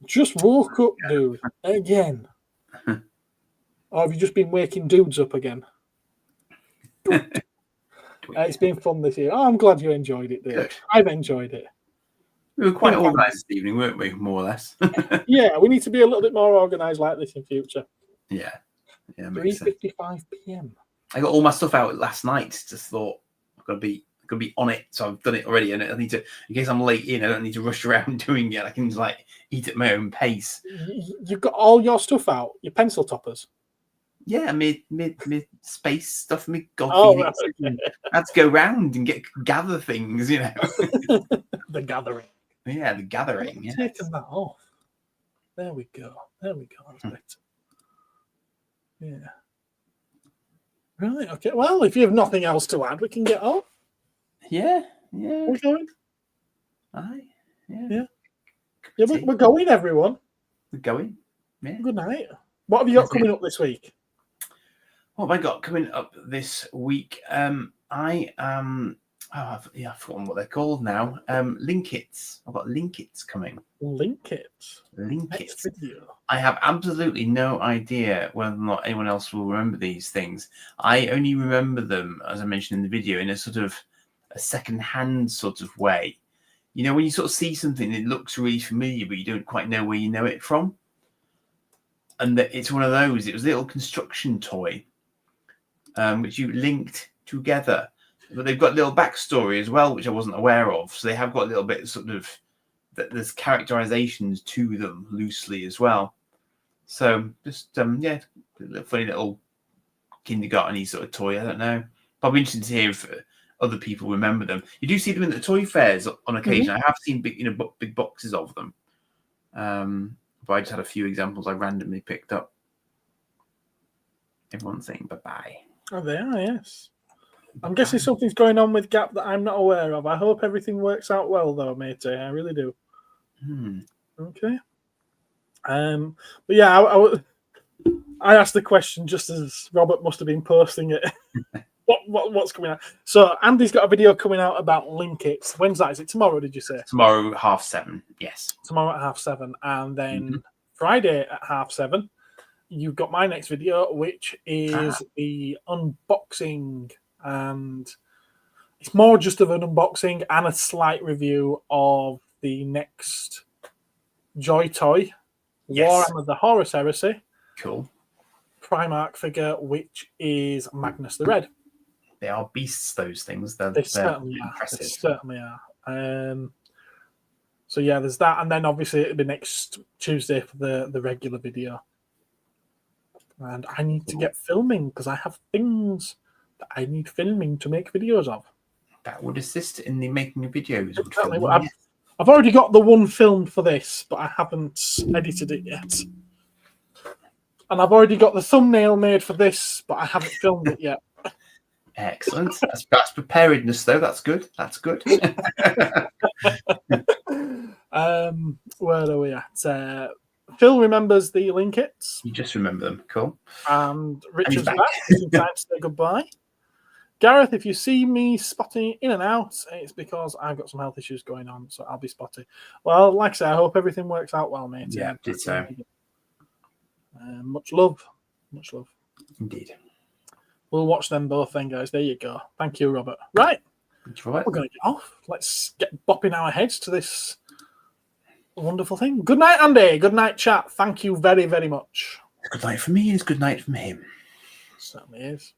Just woke up, dude. Again. Or have you just been waking dudes up again? It's been fun this year. Oh, I'm glad you enjoyed it, dude. Good. I've enjoyed it. We were quite organised this evening, weren't we? More or less. Yeah, we need to be a little bit more organised like this in future. Yeah. Yeah. Makes sense. 3:55 p.m. I got all my stuff out last night. Just thought I've got to be on it, so I've done it already, and I need to. In case I'm late in, I don't need to rush around doing it. I can like eat at my own pace. You've got all your stuff out, your pencil toppers. Yeah, mid space stuff, mid God Oh, Phoenix. right. I had to go round and gather things, you know. The gathering. Yeah, the gathering. I've Yeah. taken that off. There we go. That's better. Yeah. Right. Okay. Well, if you have nothing else to add, we can get on. Yeah. We're going. Aye. Yeah. Yeah. Yeah, we're going, everyone. We're going. Yeah. Good night. What have you got coming up this week? What have I got coming up this week? I've forgotten what they're called now. Linkits. I've got Linkits coming. Link it. Linkits. Next video. I have absolutely no idea whether or not anyone else will remember these things. I only remember them, as I mentioned in the video, in a sort of a second-hand sort of way. You know, when you sort of see something, it looks really familiar, but you don't quite know where you know it from. And it's one of those. It was a little construction toy, which you linked together. But they've got a little backstory as well, which I wasn't aware of. So they have got a little bit sort of, there's characterizations to them loosely as well. So just, a funny little kindergarten-y sort of toy. I don't know. Probably interested to hear if other people remember them. You do see them in the toy fairs on occasion. I have seen big boxes of them. But I just had a few examples I randomly picked up. Everyone's saying bye-bye. Oh, they are, yes. I'm guessing something's going on with Gap that I'm not aware of. I hope everything works out well, though, matey. I really do. Okay. But yeah, I asked the question just as Robert must have been posting it. What's coming out? So Andy's got a video coming out about Linkits. When's that? Is it tomorrow? Did you say tomorrow 7:30? Yes. Tomorrow at 7:30, and then Friday at 7:30. You've got my next video, which is the unboxing, and it's more just of an unboxing and a slight review of the next Joy Toy, Warhammer the Horus Heresy. Cool. Primark figure, which is Magnus the Red. They are beasts, those things. They certainly impressive. are. They certainly are. So yeah, there's that, and then obviously it'll be next Tuesday for the regular video. And I need to get filming because I have things that I need filming to make videos of. That would assist in the making of videos. Exactly. I've already got the one filmed for this, but I haven't edited it yet. And I've already got the thumbnail made for this, but I haven't filmed it yet. Excellent. That's preparedness, though. That's good. That's good. Where are we at? Phil remembers the Linkits. You just remember them. Cool. And Richard's back. It's time to say goodbye. Gareth, if you see me spotting in and out, it's because I've got some health issues going on, so I'll be spotty. Well, like I say, I hope everything works out well, mate. Yeah, did so. Much love. Much love. Indeed. We'll watch them both then, guys. There you go. Thank you, Robert. Right. We're going to get off. Let's get bopping our heads to this wonderful thing. Good night, Andy. Good night, chat. Thank you very, very much. Good night from me is good night from him. Certainly is.